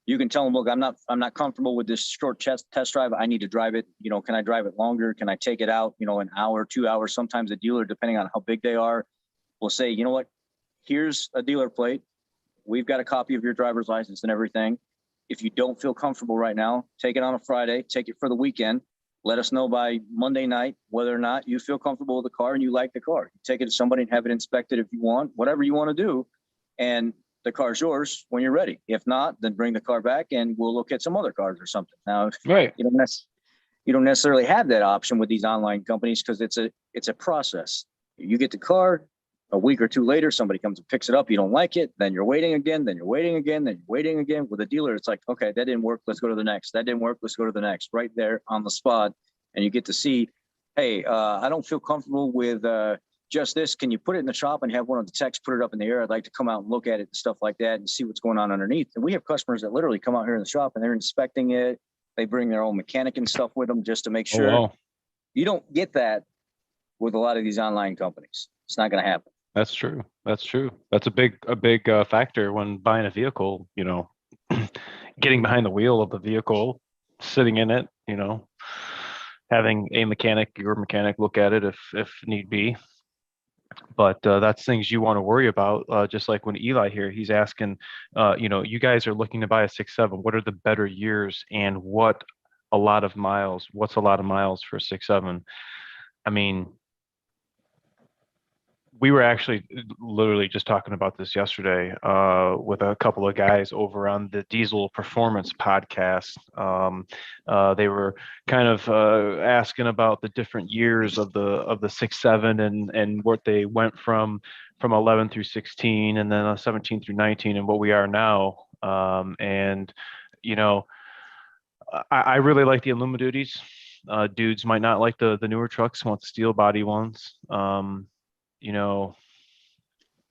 You can tell them, "Look, I'm not comfortable with this short test drive. I need to drive it. Can I drive it longer? Can I take it out, an hour, 2 hours?" Sometimes the dealer, depending on how big they are, will say, "You know what? Here's a dealer plate. We've got a copy of your driver's license and everything. If you don't feel comfortable right now, take it on a Friday, take it for the weekend. Let us know by Monday night whether or not you feel comfortable with the car and you like the car. Take it to somebody and have it inspected if you want, whatever you want to do. And the car's yours when you're ready. If not, then bring the car back and we'll look at some other cars or something." Now, Right. you don't necessarily have that option with these online companies because it's a process. You get the car, a week or two later, somebody comes and picks it up. You don't like it. Then you're waiting again. Then you're waiting again. Then you're waiting again. With a dealer, it's like, okay, that didn't work. Let's go to the next. That didn't work. Let's go to the next. Right there on the spot. And you get to see, "Hey, I don't feel comfortable with just this. Can you put it in the shop and have one of the techs put it up in the air? I'd like to come out and look at it and stuff like that and see what's going on underneath." And we have customers that literally come out here in the shop and they're inspecting it. They bring their own mechanic and stuff with them just to make sure. Oh, wow. You don't get that with a lot of these online companies. It's not going to happen. That's true. That's true. That's a big factor when buying a vehicle, getting behind the wheel of the vehicle, sitting in it, having a mechanic, your mechanic, look at it if need be. But that's things you want to worry about. Just like when Eli here, he's asking, you guys are looking to buy a 6.7. What are the better years, and what's a lot of miles for a 6.7? I mean, we were actually literally just talking about this yesterday with a couple of guys over on the Diesel Performance podcast. They were kind of asking about the different years of the 6.7 and what they went from 11 through 16, and then 17 through 19, and what we are now. I really like the Illuma duties. Dudes might not like the newer trucks, want the steel body ones.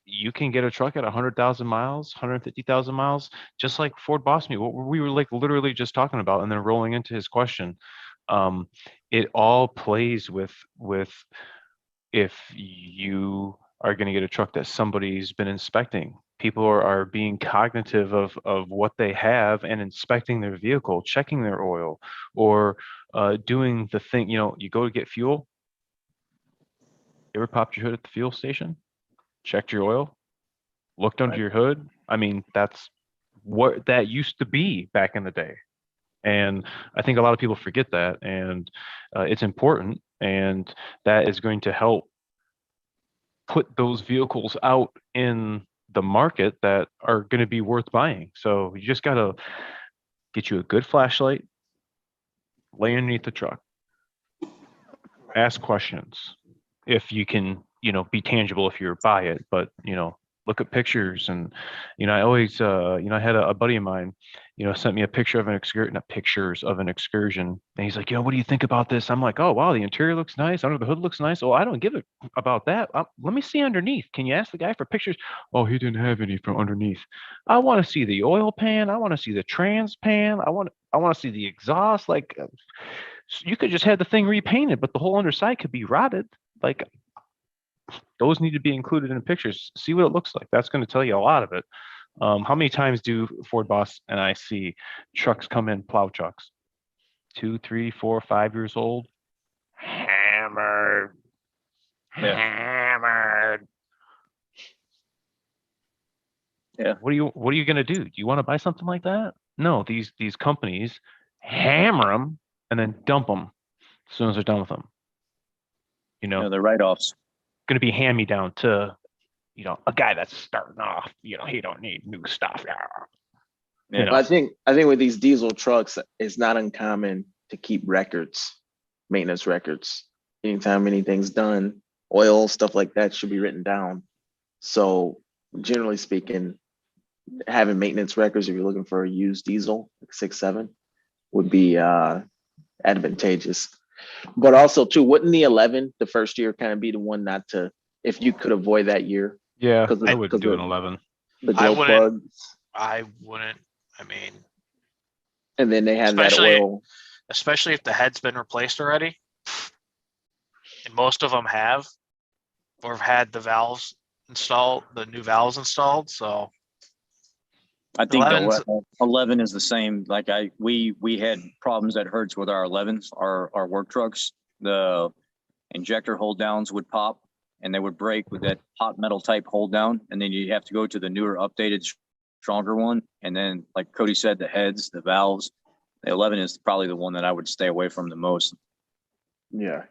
You can get a truck at 100,000 miles, 150,000 miles, just like Ford Boss Me. What we were like literally just talking about, and then rolling into his question. It all plays with if you are going to get a truck that somebody's been inspecting. People are being cognitive of what they have and inspecting their vehicle, checking their oil, or doing the thing. You go to get fuel. You ever popped your hood at the fuel station? Checked your oil? Looked under your hood? I mean, that's what that used to be back in the day. And I think a lot of people forget that, and it's important, and that is going to help put those vehicles out in the market that are going to be worth buying. So you just got to get you a good flashlight, lay underneath the truck, ask questions. If you can, be tangible if you're by it, but, look at pictures. And, I always, I had a buddy of mine, sent me a picture of an excursion, not pictures of an excursion. And he's like, what do you think about this? I'm like, oh, wow, the interior looks nice. Under the hood looks nice. Oh, I don't give it about that. Let me see underneath. Can you ask the guy for pictures? Oh, he didn't have any from underneath. I want to see the oil pan. I want to see the trans pan. I want to see the exhaust. Like, you could just have the thing repainted, but the whole underside could be rotted. Like, those need to be included in the pictures. See what it looks like. That's going to tell you a lot of it. How many times do Ford Boss and I see trucks come in, plow trucks, 2, 3, 4, 5 years old, hammered. Yeah. What are you going to do? Do you want to buy something like that? No, these companies hammer them and then dump them as soon as they're done with them. They're write-offs. Going to be hand-me-down to a guy that's starting off. He don't need new stuff. Yeah. I think with these diesel trucks, it's not uncommon to keep records, maintenance records. Anytime anything's done, oil, stuff like that should be written down. So generally speaking, having maintenance records, if you're looking for a used diesel, like 6.7, would be advantageous. But also too, wouldn't the 11, the first year, kind of be the one not to, if you could avoid that year? Yeah, I would do an 11. The glow plugs. I wouldn't. I mean, and then they have that oil. Especially if the head's been replaced already. And most of them have, or have had the valves installed, the new valves installed. So I think the 11 is the same. Like we had problems at Hertz with our 11s, our work trucks. The injector hold downs would pop and they would break with that hot metal type hold down. And then you have to go to the newer, updated, stronger one. And then, like Cody said, the heads, the valves, the 11 is probably the one that I would stay away from the most. Yeah.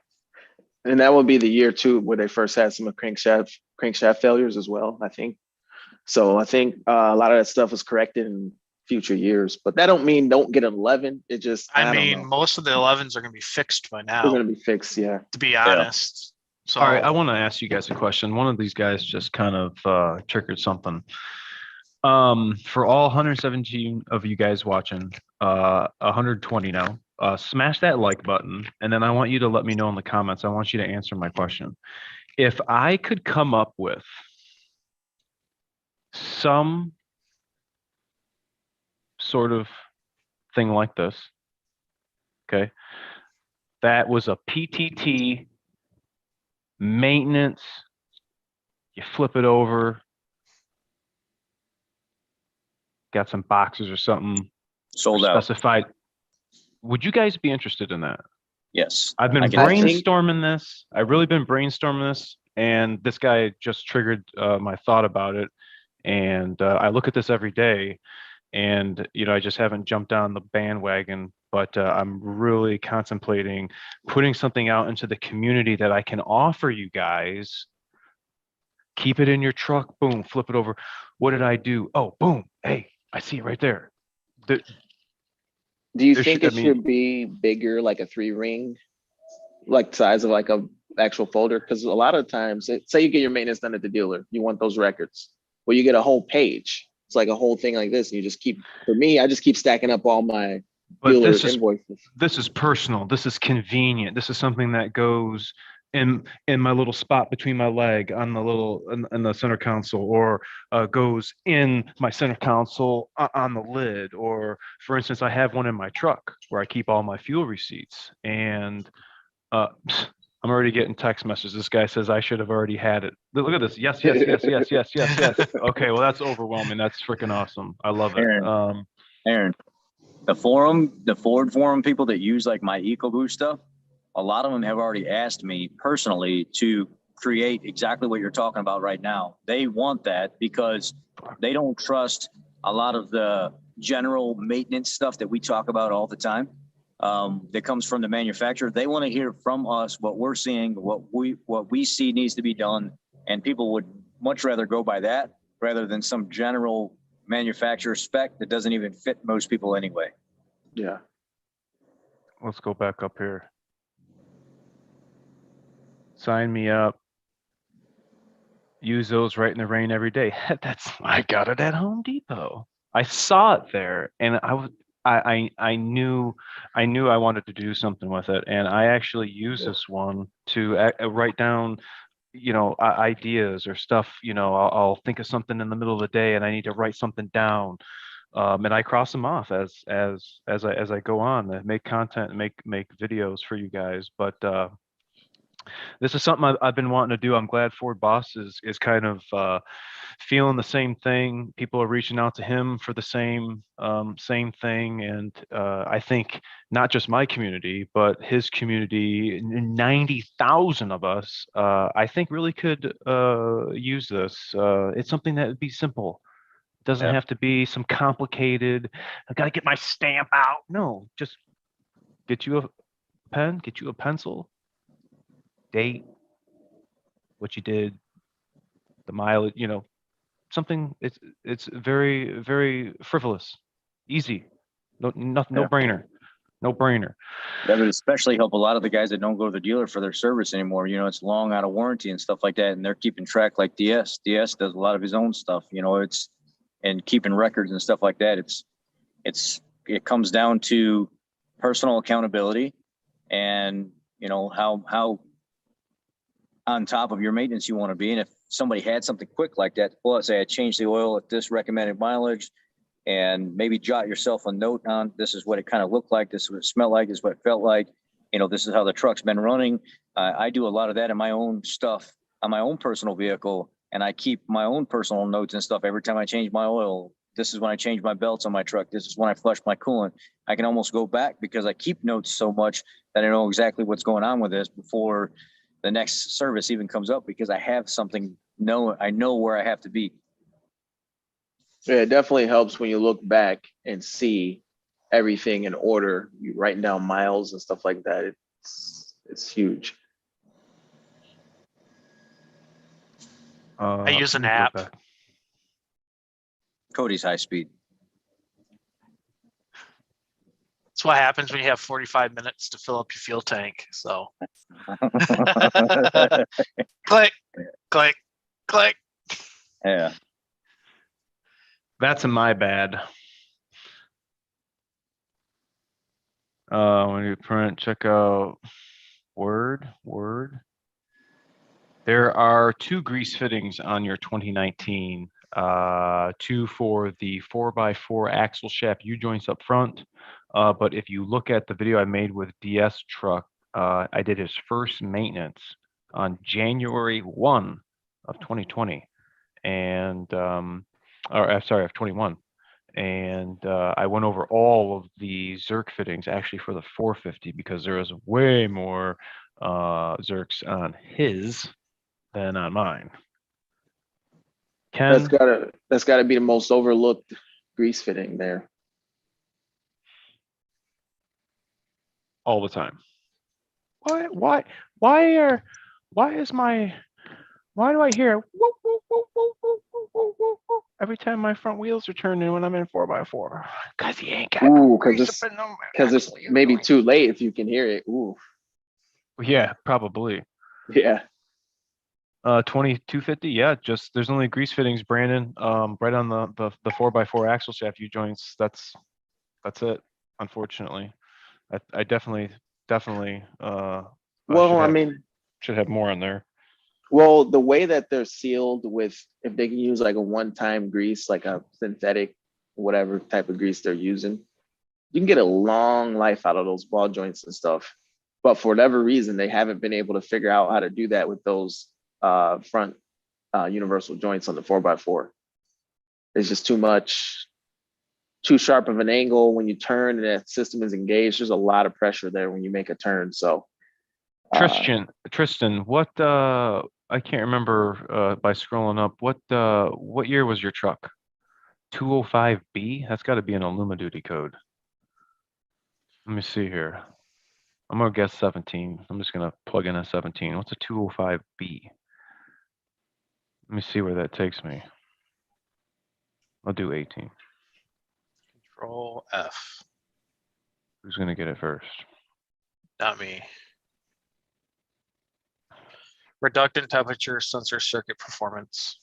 And that would be the year too, where they first had some crankshaft failures as well, I think. So I think a lot of that stuff is corrected in future years, but that don't mean don't get an 11. It just, I mean, most of the 11s are going to be fixed by now. They're going to be fixed. Yeah. To be honest. So, all right. I want to ask you guys a question. One of these guys just kind of triggered something. For all 117 of you guys watching, 120 now, smash that like button. And then I want you to let me know in the comments. I want you to answer my question. If I could come up with some sort of thing like this, okay, that was a PTT maintenance, you flip it over, got some boxes or something sold out, specified. Would you guys be interested in that? Yes. I've been I can- brainstorming this. I've really been brainstorming this, and this guy just triggered my thought about it. And I look at this every day, and I just haven't jumped on the bandwagon. But I'm really contemplating putting something out into the community that I can offer you guys. Keep it in your truck. Boom, flip it over. What did I do? Oh, boom. Hey, I see it right there. The, Do you There think should- it I mean- should be bigger, like a 3-ring, like size of like a actual folder? Because a lot of times, say you get your maintenance done at the dealer, you want those records. Well, you get a whole page. It's like a whole thing like this, and you just keep. For me, I just keep stacking up all my But dealer this is invoices. personal. This is convenient. This is something that goes in my little spot between my leg on the little in the center console, or goes in my center console on the lid. Or for instance, I have one in my truck where I keep all my fuel receipts. And I'm already getting text messages. This guy says I should have already had it. Look at this. Yes, yes, yes, yes, yes, yes, yes. Okay, well that's overwhelming. That's freaking awesome. I love it. Aaron, the Ford forum people that use like my EcoBoost stuff, a lot of them have already asked me personally to create exactly what you're talking about right now. They want that because they don't trust a lot of the general maintenance stuff that we talk about all the time. That comes from the manufacturer. They want to hear from us what we're seeing, what we see needs to be done, and people would much rather go by that rather than some general manufacturer spec that doesn't even fit most people anyway. Yeah. Let's go back up here. Sign me up. Use those right in the rain every day. I got it at Home Depot. I saw it there, and I knew I wanted to do something with it, and I actually use this one to write down, ideas or stuff. I'll think of something in the middle of the day, and I need to write something down, and I cross them off as I go on and make content and make videos for you guys. But this is something I've been wanting to do. I'm glad Ford Boss is kind of feeling the same thing. People are reaching out to him for the same thing, and I think not just my community, but his community, 90,000 of us, I think really could use this. It's something that would be simple. It doesn't Yeah. have to be some complicated. I got to get my stamp out. No, just get you a pen, get you a pencil. Date, what you did, the mileage, something. It's very, very frivolous, easy, no Yeah. brainer, no brainer. That would especially help a lot of the guys that don't go to the dealer for their service anymore. It's long out of warranty and stuff like that, and they're keeping track like DS. DS does a lot of his own stuff. And keeping records and stuff like that. It comes down to personal accountability, and how on top of your maintenance you want to be. And if somebody had something quick like that, well, let's say I changed the oil at this recommended mileage, and maybe jot yourself a note on, this is what it kind of looked like, this is what it smelled like, this is what it felt like, this is how the truck's been running. I do a lot of that in my own stuff on my own personal vehicle, and I keep my own personal notes and stuff every time I change my oil. This is when I change my belts on my truck. This is when I flush my coolant. I can almost go back because I keep notes so much that I know exactly what's going on with this before the next service even comes up, because I have something. I know where I have to be. Yeah, it definitely helps when you look back and see everything in order. You writing down miles and stuff like that. It's huge. I use an let me go app. back. Cody's high speed. That's what happens when you have 45 minutes to fill up your fuel tank. So click, click, click. Yeah. That's my bad. When you print, check out Word. There are 2 grease fittings on your 2019. 2 for the 4x4 axle shaft U-joints up front. But if you look at the video I made with DS truck, I did his first maintenance on January 1 of 2020, and of 21. And I went over all of the Zerk fittings actually for the 450 because there was way more Zerks on his than on mine. That's Ken, gotta be the most overlooked grease fitting there. all the time. Why do I hear whoop, whoop, whoop, whoop, whoop, whoop, whoop, whoop, whoop every time my front wheels are turning when I'm in 4x4? Cause he ain't got no Ooh, grease up in them. because That's it's what you're maybe doing. too late if you can hear it. Ooh, Yeah, probably. yeah. 2250, yeah, just there's only grease fittings, Brandon. Right on the 4x4 axle shaft U joints. That's it, unfortunately. I definitely Well, I mean, should have more on there. well, the way that they're sealed with, if they can use like a one-time grease, like a synthetic, whatever type of grease they're using, you can get a long life out of those ball joints and stuff. But for whatever reason, they haven't been able to figure out how to do that with those front universal joints on the 4x4. It's just too sharp of an angle when you turn and that system is engaged. There's a lot of pressure there when you make a turn. So Tristan, what I can't remember by scrolling up, what year was your truck? 205B? That's got to be an Illuma duty code. Let me see here. I'm gonna guess 17. I'm just gonna plug in a 17. What's a 205B? Let me see where that takes me. I'll do 18. Control F. Who's gonna get it first? Not me. Reductant temperature sensor circuit performance.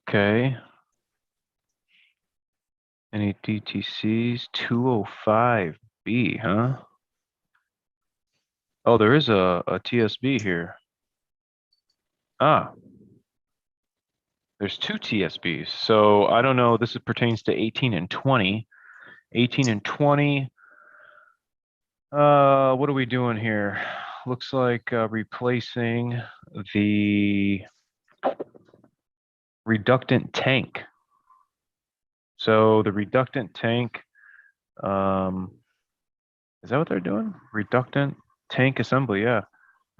Okay. Any DTCs? 205B, huh? Oh, there is a TSB here. Ah, there's two TSBs. So I don't know. This pertains to 18 and 20. 18 and 20. What are we doing here? Looks like replacing the reductant tank. So the reductant tank, is that what they're doing? Reductant tank assembly, yeah.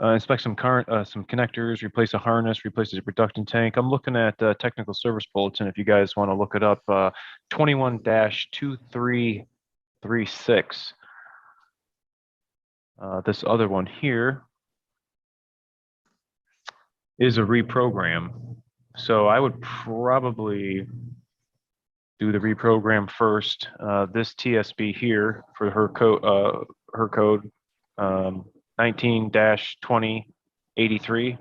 Inspect some current, some connectors, replace a harness, replace the reductant tank. I'm looking at technical service bulletin if you guys want to look it up. 21-2336. This other one here is a reprogram. So I would probably do the reprogram first. This TSB here for her code 19-2083.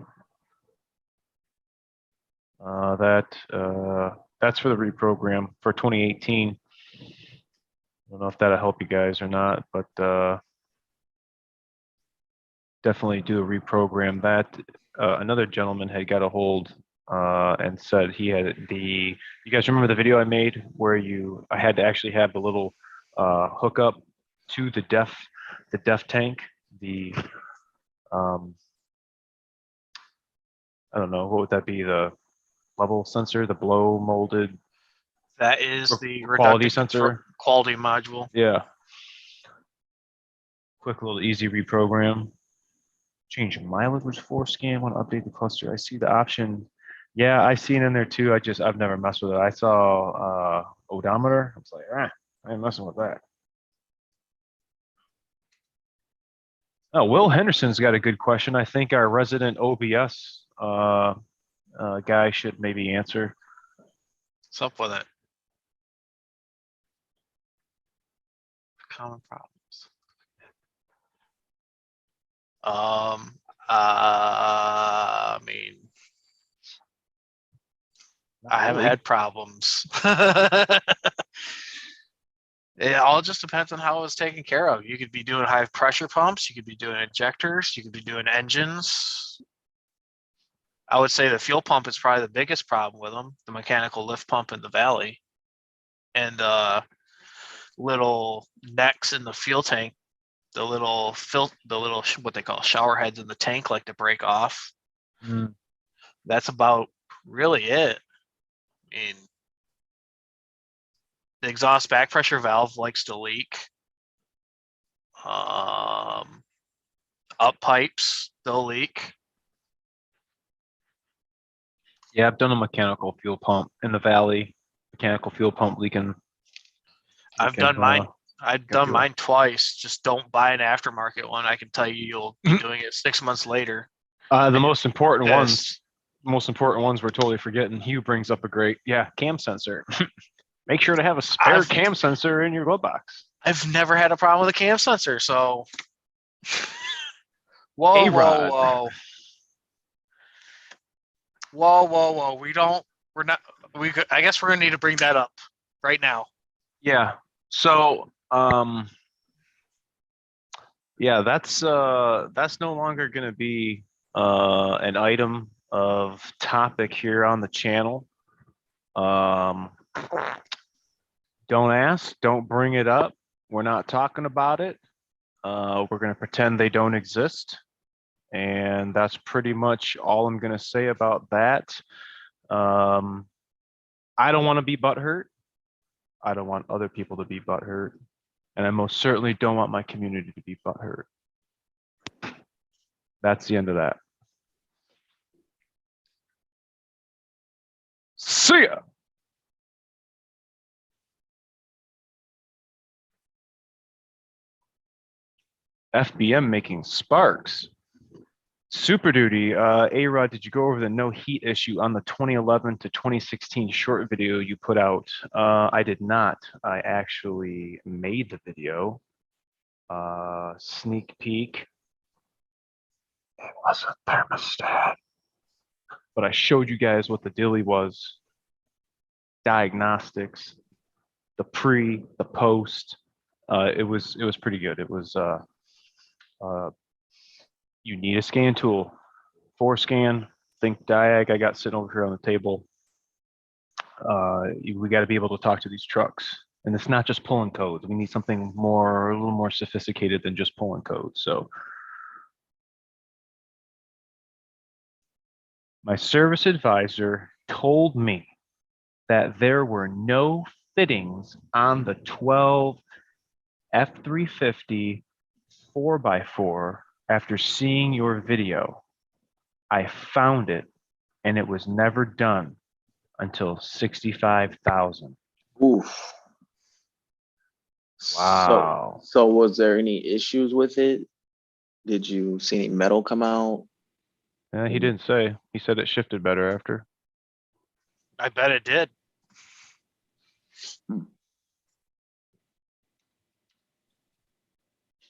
That's for the reprogram for 2018. I don't know if that'll help you guys or not, but definitely do a reprogram. That another gentleman had got a hold and said he had you guys remember the video I made where I had to actually have the little hookup to the def tank, I don't know, what would that be, the level sensor, the blow molded That is the quality reductant sensor? quality module. Yeah. Quick little easy reprogram. Change mileage with forescan, want to update the cluster. I see the option. Yeah, I see it in there too. I've never messed with it. I saw odometer. I was like, I ain't messing with that. Oh, Will Henderson's got a good question. I think our resident OBS guy should maybe answer. What's up with it? Common problems. I mean, I haven't had problems. It all just depends on how it's taken care of. You could be doing high pressure pumps, you could be doing injectors, you could be doing engines. I would say the fuel pump is probably the biggest problem with them, the mechanical lift pump in the valley. And little necks in the fuel tank, the little what they call shower heads in the tank like to break off. That's about really it. I mean, The exhaust back pressure valve likes to leak. Up pipes, they'll leak. Yeah, I've done a mechanical fuel pump in the valley. Mechanical fuel pump leaking. I've done mine. I've done fuel. mine twice. Just don't buy an aftermarket one. I can tell you, you'll be doing it 6 months later. The most important ones. Yes. Most important ones we're totally forgetting. Hugh brings up a great, cam sensor. Make sure to have a spare cam sensor in your glove box. I've never had a problem with a cam sensor, so. Whoa, A-Rod. whoa, whoa. Whoa, whoa, whoa. I guess we're gonna need to bring that up right now. Yeah. So, that's no longer going to be an item of topic here on the channel. Don't ask, don't bring it up. We're not talking about it. We're going to pretend they don't exist. And that's pretty much all I'm going to say about that. I don't want to be butthurt. I don't want other people to be butthurt. And I most certainly don't want my community to be butthurt. That's the end of that. See ya. FBM making sparks. Super Duty, A-Rod, did you go over the no heat issue on the 2011 to 2016 short video you put out? I did not. I actually made the video. Sneak peek. It was a thermostat. But I showed you guys what the dilly was. Diagnostics, the pre, the post. It was pretty good. It was you need a scan tool. 4Scan, think diag. I got sitting over here on the table. We got to be able to talk to these trucks, and it's not just pulling codes. We need something a little more sophisticated than just pulling codes. So my service advisor told me that there were no fittings on the 12 F350 4x4 after seeing your video. I found it, and it was never done until 65,000. Oof. Wow. So was there any issues with it? Did you see any metal come out? He didn't say. He said it shifted better after. I bet it did.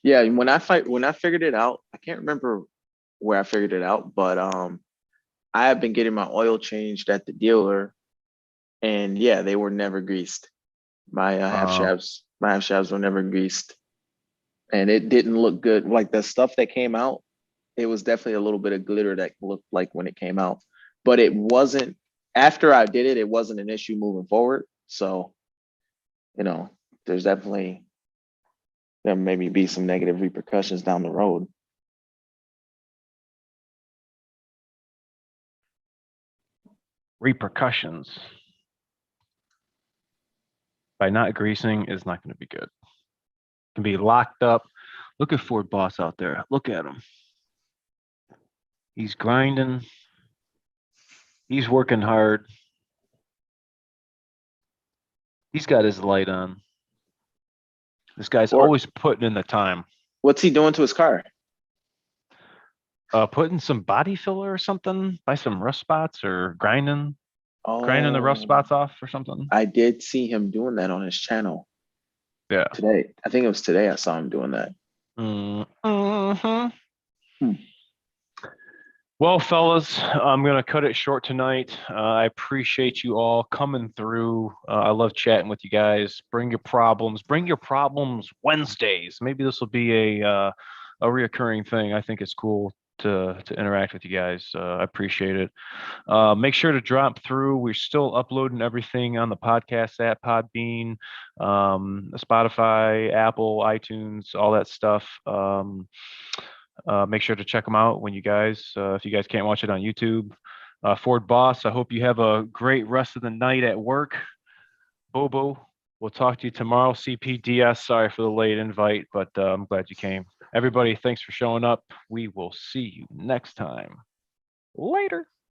Yeah, when I figured it out, I can't remember where I figured it out, but I have been getting my oil changed at the dealer, and yeah, they were never greased. My half shafts were never greased, and it didn't look good. Like the stuff that came out, it was definitely a little bit of glitter that looked like when it came out, but it wasn't. After I did it, it wasn't an issue moving forward. So, there's definitely there maybe be some negative repercussions down the road. Repercussions by not greasing is not going to be good. Can be locked up. Look at Ford Boss out there. Look at him. He's grinding. He's working hard. He's got his light on. This guy's always putting in the time. What's he doing to his car? Putting some body filler or something, buy some rust spots, or grinding the rust spots off or something. I did see him doing that on his channel. Yeah. Today. I think it was today I saw him doing that. Well, fellas, I'm going to cut it short tonight. I appreciate you all coming through. I love chatting with you guys. Bring your problems Wednesdays. Maybe this will be a reoccurring thing. I think it's cool to interact with you guys. I appreciate it. Make sure to drop through. We're still uploading everything on the podcast app, Podbean, Spotify, Apple, iTunes, all that stuff. Make sure to check them out when if you guys can't watch it on YouTube. Ford Boss, I hope you have a great rest of the night at work. Bobo, We'll talk to you tomorrow. CPDS, sorry for the late invite, but I'm glad you came. Everybody, thanks for showing up. We will see you next time. Later.